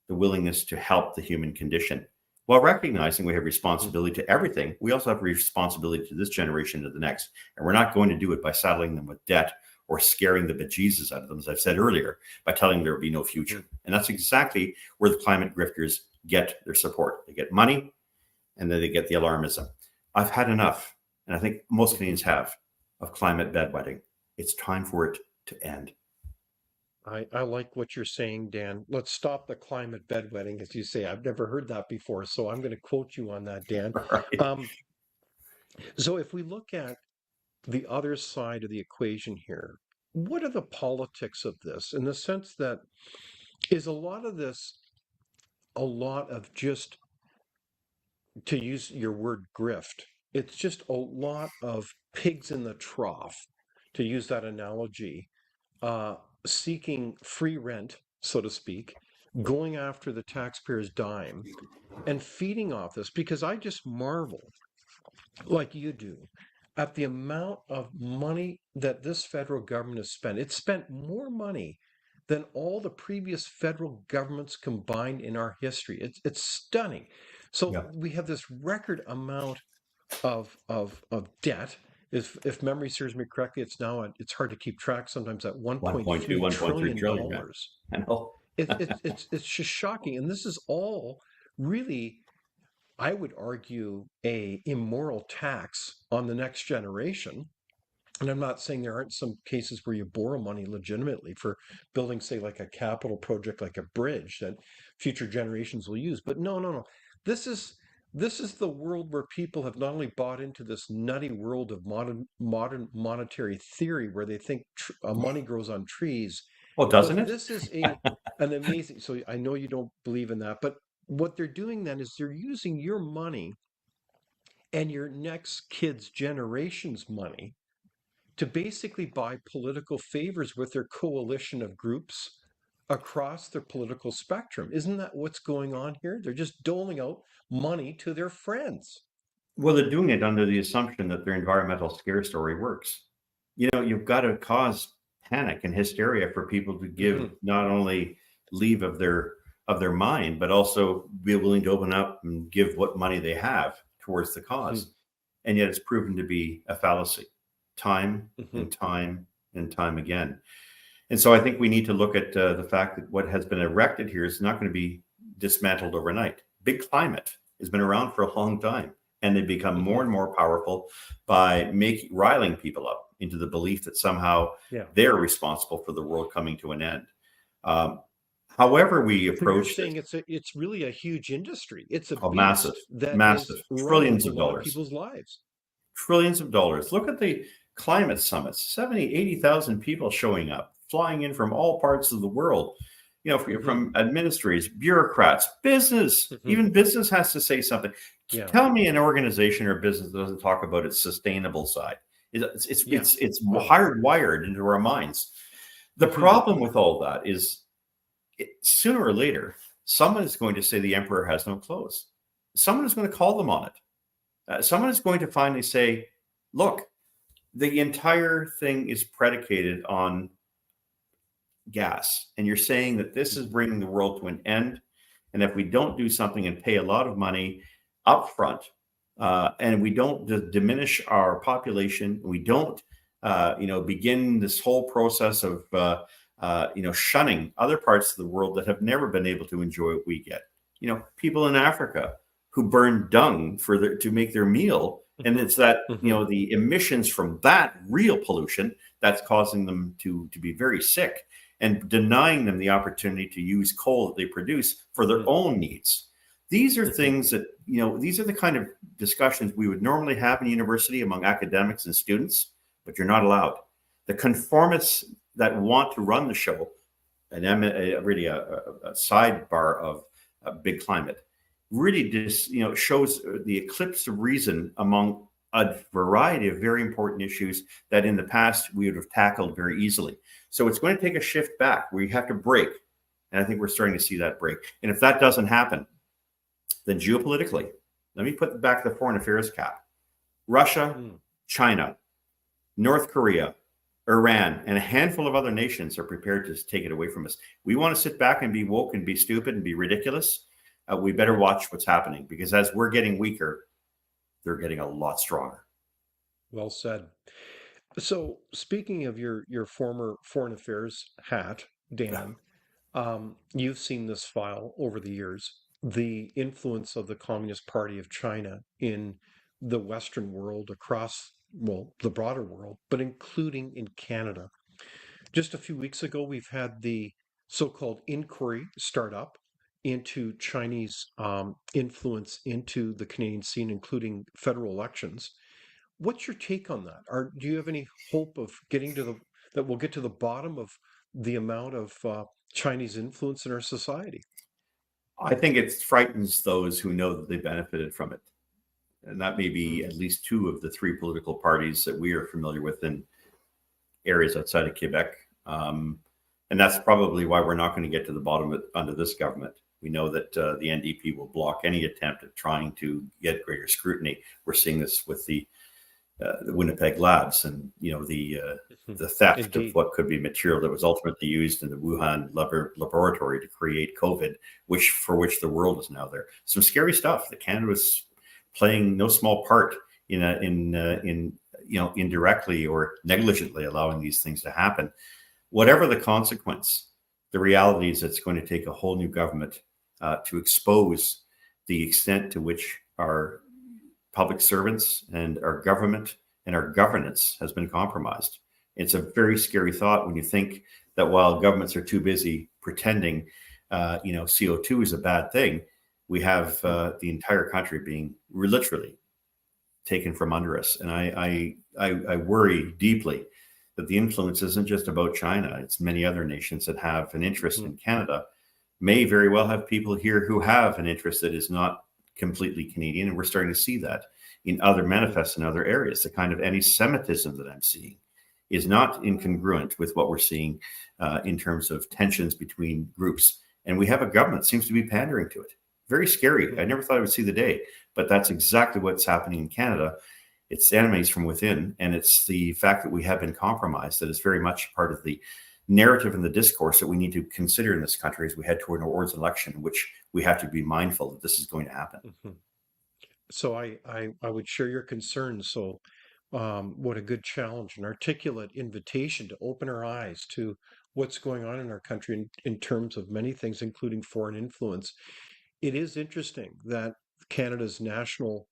the willingness to help the human condition. While recognizing we have responsibility to everything, we also have responsibility to this generation and to the next. And we're not going to do it by saddling them with debt or scaring the bejesus out of them, as I've said earlier, by telling them there will be no future. And that's exactly where the climate grifters get their support. They get money, and then they get the alarmism. I've had enough, and I think most Canadians have, of climate bedwetting. It's time for it to end. I like what you're saying, Dan. Let's stop the climate bedwetting, as you say. I've never heard that before, so I'm going to quote you on that, Dan. Right. So if we look at the other side of the equation here, what are the politics of this in the sense that is a lot of this a lot of just, to use your word, grift? It's just a lot of pigs in the trough, to use that analogy, uh, seeking free rent, so to speak, going after the taxpayer's dime and feeding off this, because I just marvel, like you do, at the amount of money that this federal government has spent. It's spent more money than all the previous federal governments combined in our history. It's stunning. So Yeah. we have this record amount of debt. If memory serves me correctly, it's now it's hard to keep track sometimes at 1.2, 1.3 1.3 trillion trillion. Yeah. dollars. I know. It's just shocking, and this is all really, I would argue, a immoral tax on the next generation. And I'm not saying there aren't some cases where you borrow money legitimately for building, say, like a capital project, like a bridge that future generations will use. But no, no, no. This is this is the world where people have not only bought into this nutty world of modern monetary theory, where they think money grows on trees, Well, doesn't but it? this is a an amazing. So I know you don't believe in that, but what they're doing then is they're using your money and your next kid's generation's money to basically buy political favors with their coalition of groups across the political spectrum. Isn't that what's going on here? They're just doling out money to their friends. Well, they're doing it under the assumption that their environmental scare story works. You've got to cause panic and hysteria for people to give Mhm. not only leave of their mind, but also be willing to open up and give what money they have towards the Mhm. cause. And yet it's proven to be a fallacy time Mhm. and time and time again. And so I think we need to look at the fact that what has been erected here is not going to be dismantled overnight. Big climate has been around for a long time, and they become more Mhm. and more powerful by riling people up into the belief that somehow Yeah. they're responsible for the world coming to an end. Um, However we So you're approach this, saying it's really a huge industry. It's a massive, beast that is massive, running trillions a of lot of dollars. people's lives. Trillions of dollars. Look at the climate summits, 70, 80,000 people showing up, flying in from all parts of the world. Hmm. from administrators, bureaucrats, business. Hmm. Even business has to say something. Yeah. Tell me an organization or business that doesn't talk about its sustainable side. Yeah. It's Well. hardwired into our minds. The Hmm. problem with all that is sooner or later, someone is going to say the emperor has no clothes. Someone is going to call them on it. Someone is going to finally say, look, the entire thing is predicated on gas. And you're saying that this is bringing the world to an end. And if we don't do something and pay a lot of money upfront, and we don't diminish our population, we don't, begin this whole process of, shunning other parts of the world that have never been able to enjoy what we get. People in Africa who burn dung to make their meal, and Hmm. it's that Hmm. the emissions from that real pollution that's causing them to be very sick and denying them the opportunity to use coal that they produce for their own needs. These are Hmm. things that, these are the kind of discussions we would normally have in university among academics and students, but you're not allowed. The conformists that want to run the show, and really a sidebar of big climate, really just, shows the eclipse of reason among a variety of very important issues that in the past we would have tackled very easily. So it's going to take a shift back where you have to break. And I think we're starting to see that break. And if that doesn't happen, then geopolitically, let me put back the foreign affairs cap. Russia, Hmm. China, North Korea, Iran, and a handful of other nations are prepared to take it away from us. We want to sit back and be woke and be stupid and be ridiculous. We better watch what's happening, because as we're getting weaker, they're getting a lot stronger. Well said. So, speaking of your former foreign affairs hat, Yeah. Dan, you've seen this file over the years, the influence of the Communist Party of China in the Western world across, well, the broader world, but including in Canada. Just a few weeks ago, we've had the so-called inquiry start up into Chinese influence into the Canadian scene, including federal elections. What's your take on that? Do you have any hope of getting to the that we'll get to the bottom of the amount of Chinese influence in our society? I think it frightens those who know that they benefited from it. And that may be Hmm. at least two of the three political parties that we are familiar with in areas outside of Quebec. And that's probably why we're not going to get to the bottom of it under this government. We know that the NDP will block any attempt at trying to get greater scrutiny. We're seeing this with the Winnipeg labs, and Hmm. the theft of Indeed. what could be material that was ultimately used in the Wuhan laboratory to create COVID, which the world is now there. Some scary stuff that Canada was playing no small part in indirectly or negligently allowing these things to happen. Whatever the consequence, the reality is it's going to take a whole new government to expose the extent to which our public servants and our government and our governance has been compromised. It's a very scary thought when you think that while governments are too busy pretending, CO2 is a bad thing, we have Hmm. the entire country being literally taken from under us. And I worry deeply that the influence isn't just about China. It's many other nations that have an interest Hmm. in Canada, may very well have people here who have an interest that is not completely Canadian. And we're starting to see that in other Hmm. manifests in other areas. The kind of anti-Semitism that I'm seeing is not incongruent with what we're seeing in terms of tensions between groups. And we have a government that seems to be pandering to it. Very scary. I Hmm. never thought I would see the day, but that's exactly what's happening in Canada. It's enemies from within, and it's the fact that we have been compromised that is very much part of the narrative and the discourse that we need to consider in this country as we head toward an awards election, in which we have to be mindful that this is going to happen. Hmm. So I would share your concerns. So what a good challenge, an articulate invitation to open our eyes to what's going on in our country in terms of many things, including foreign influence. It is interesting that Canada's national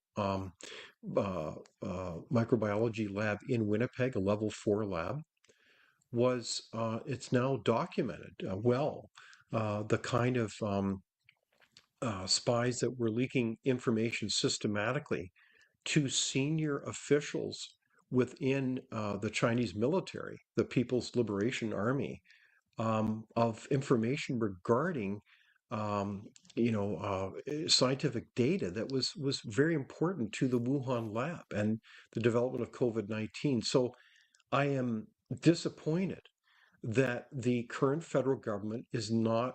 microbiology lab in Winnipeg, a level 4 lab, it's now documented the kind of spies that were leaking information systematically to senior officials within the Chinese military, the People's Liberation Army. of information regarding scientific data that was very important to the Wuhan lab and the development of COVID-19. So I am disappointed that the current federal government is not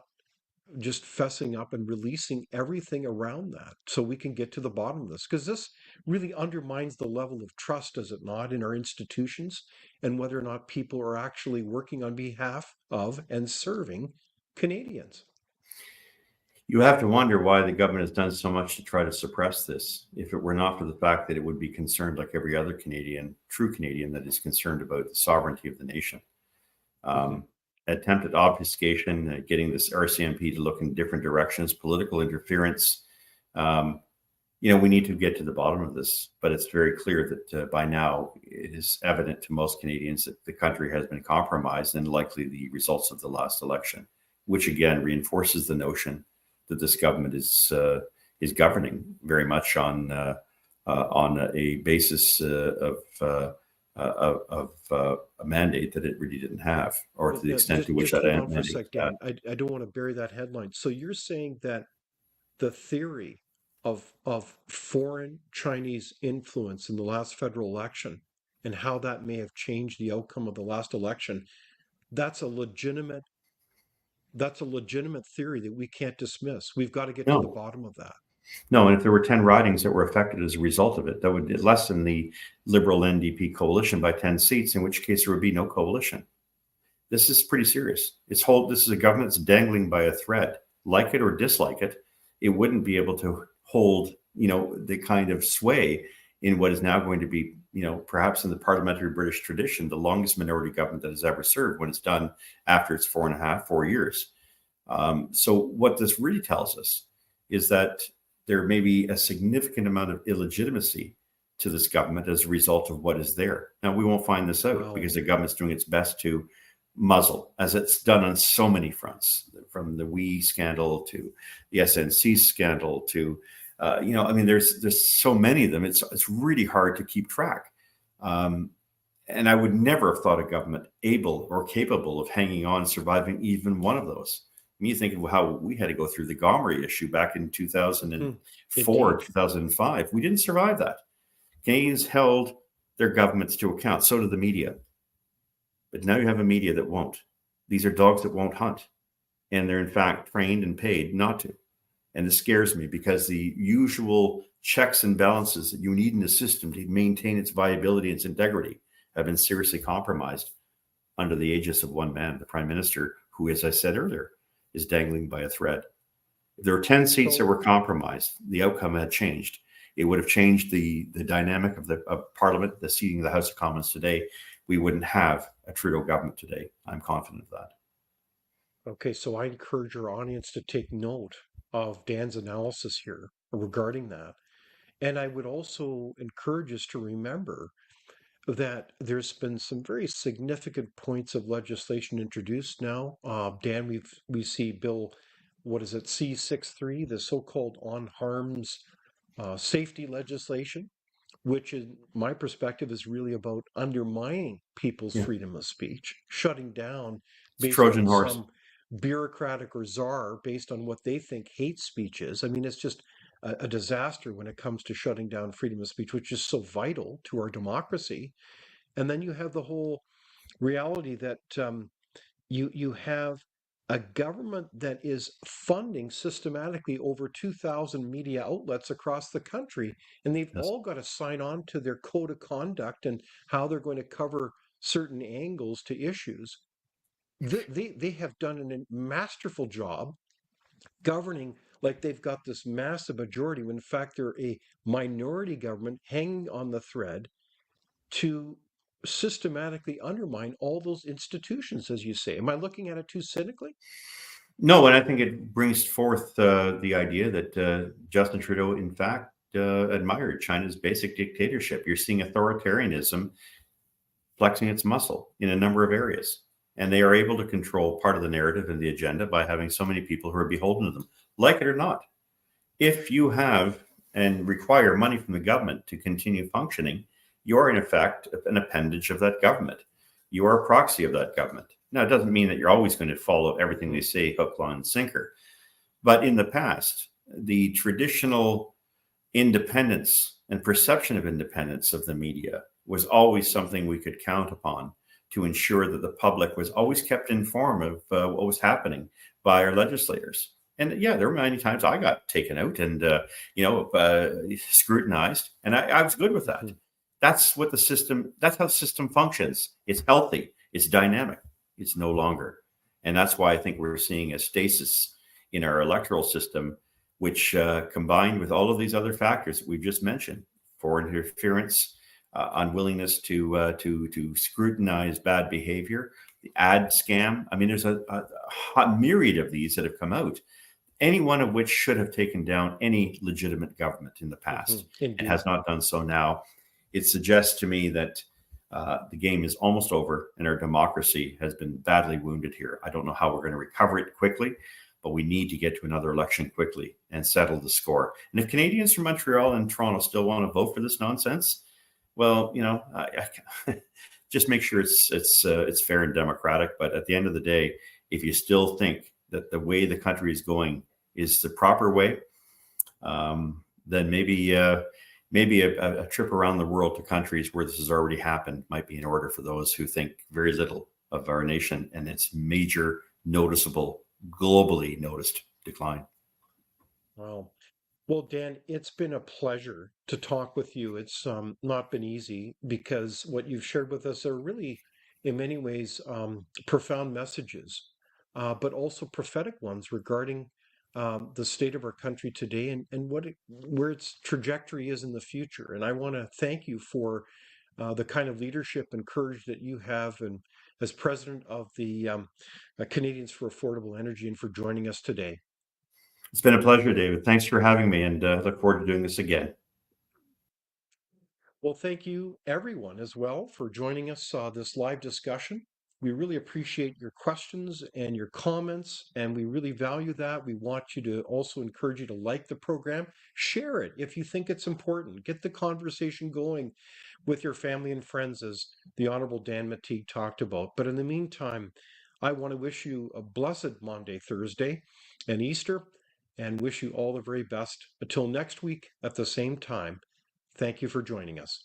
just fessing up and releasing everything around that so we can get to the bottom of this, because this really undermines the level of trust, does it not, in our institutions and whether or not people are actually working on behalf of and serving Canadians. You have to wonder why the government has done so much to try to suppress this, if it were not for the fact that it would be concerned, like every other Canadian, true Canadian, that is concerned about the sovereignty of the nation. Mhm. Attempted obfuscation, getting this RCMP to look in different directions, political interference. We need to get to the bottom of this, but it's very clear that by now it is evident to most Canadians that the country has been compromised, and likely the results of the last election, which again reinforces the notion that this government is governing very much on a basis of a mandate that it really didn't have, or to the extent to which Just that hold on for a mandate sec, Dan. I don't want to bury that headline. So you're saying that the theory of foreign Chinese influence in the last federal election and how that may have changed the outcome of the last election, that's a legitimate theory that we can't dismiss. We've got to get to the no, bottom of that. no. And if there were 10 ridings that were affected as a result of it, that would lessen the Liberal NDP coalition by 10 seats, in which case there would be no coalition. This is pretty serious. This is a government that's dangling by a thread. Like it or dislike it, it wouldn't be able to hold, the kind of sway in what is now going to be, perhaps in the parliamentary British tradition, the longest minority government that has ever served when it's done after its 4 years. So what this really tells us is that there may be a significant amount of illegitimacy to this government as a result of what is there. Now, we won't find this out because the government's doing its best to muzzle, as it's done on so many fronts, from the WE scandal to the SNC scandal to, there's so many of them. It's really hard to keep track. And I would never have thought a government able or capable of hanging on, surviving even one of those. I mean, you think of how we had to go through the Gomery issue back in 2004, 2005. We didn't survive that. Canadians held their governments to account. So did the media. But now you have a media that won't. These are dogs that won't hunt. And they're in fact trained and paid not to. And this scares me because the usual checks and balances that you need in a system to maintain its viability and its integrity have been seriously compromised under the aegis of one man, the Prime Minister, who, as I said earlier, is dangling by a thread. If there were 10 seats that were compromised, the outcome had changed. It would have changed the dynamic of Parliament, the seating of the House of Commons today. We wouldn't have a Trudeau government today. I'm confident of that. Okay, so I encourage our audience to take note of Dan's analysis here regarding that. And I would also encourage us to remember that there's been some very significant points of legislation introduced now. Dan, we see Bill, what is it, C63, the so-called on harms safety legislation, which in my perspective is really about undermining people's freedom of speech, shutting down based Trojan on horse. some bureaucratic or czar based on what they think hate speech is. I mean, it's just a disaster when it comes to shutting down freedom of speech, which is so vital to our democracy. And then you have the whole reality that you have a government that is funding systematically over 2,000 media outlets across the country, and they've all got to sign on to their code of conduct and how they're going to cover certain angles to issues. They have done a masterful job governing like they've got this massive majority when in fact they're a minority government hanging on the thread to systematically undermine all those institutions, as you say. Am I looking at it too cynically? No, and I think it brings forth the idea that Justin Trudeau, in fact, admired China's basic dictatorship. You're seeing authoritarianism flexing its muscle in a number of areas. And they are able to control part of the narrative and the agenda by having so many people who are beholden to them, like it or not. If you have and require money from the government to continue functioning, you are in effect an appendage of that government. You are a proxy of that government. Now, it doesn't mean that you're always going to follow everything they say, hook, line, and sinker. But in the past, the traditional independence and perception of independence of the media was always something we could count upon to ensure that the public was always kept informed of what was happening by our legislators. And yeah, there were many times I got taken out and scrutinized, and I was good with that. That's what the system. That's how the system functions. It's healthy. It's dynamic. It's no longer, and that's why I think we're seeing a stasis in our electoral system, which combined with all of these other factors that we've just mentioned, foreign interference, unwillingness to scrutinize bad behavior, the ad scam. I mean, there's a myriad of these that have come out, any one of which should have taken down any legitimate government in the past. It has not done so now. It suggests to me that the game is almost over and our democracy has been badly wounded here. I don't know how we're going to recover it quickly, but we need to get to another election quickly and settle the score. And if Canadians from Montreal and Toronto still want to vote for this nonsense, well, I just make sure it's fair and democratic. But at the end of the day, if you still think that the way the country is going is the proper way, then maybe a trip around the world to countries where this has already happened might be in order for those who think very little of our nation and its major, noticeable, globally noticed decline. Wow. Well, Dan, it's been a pleasure to talk with you. It's not been easy because what you've shared with us are really, in many ways, profound messages, but also prophetic ones regarding the state of our country today and where its trajectory is in the future. And I want to thank you for the kind of leadership and courage that you have, and as president of the Canadians for Affordable Energy, and for joining us today. It's been a pleasure, David. Thanks for having me, and look forward to doing this again. Well, thank you, everyone, as well, for joining us this live discussion. We really appreciate your questions and your comments, and we really value that. We want you to also encourage you to like the program, share it if you think it's important, get the conversation going with your family and friends, as the Honorable Dan McTeague talked about. But in the meantime, I want to wish you a blessed Maundy, Thursday, and Easter, and wish you all the very best. Until next week at the same time, thank you for joining us.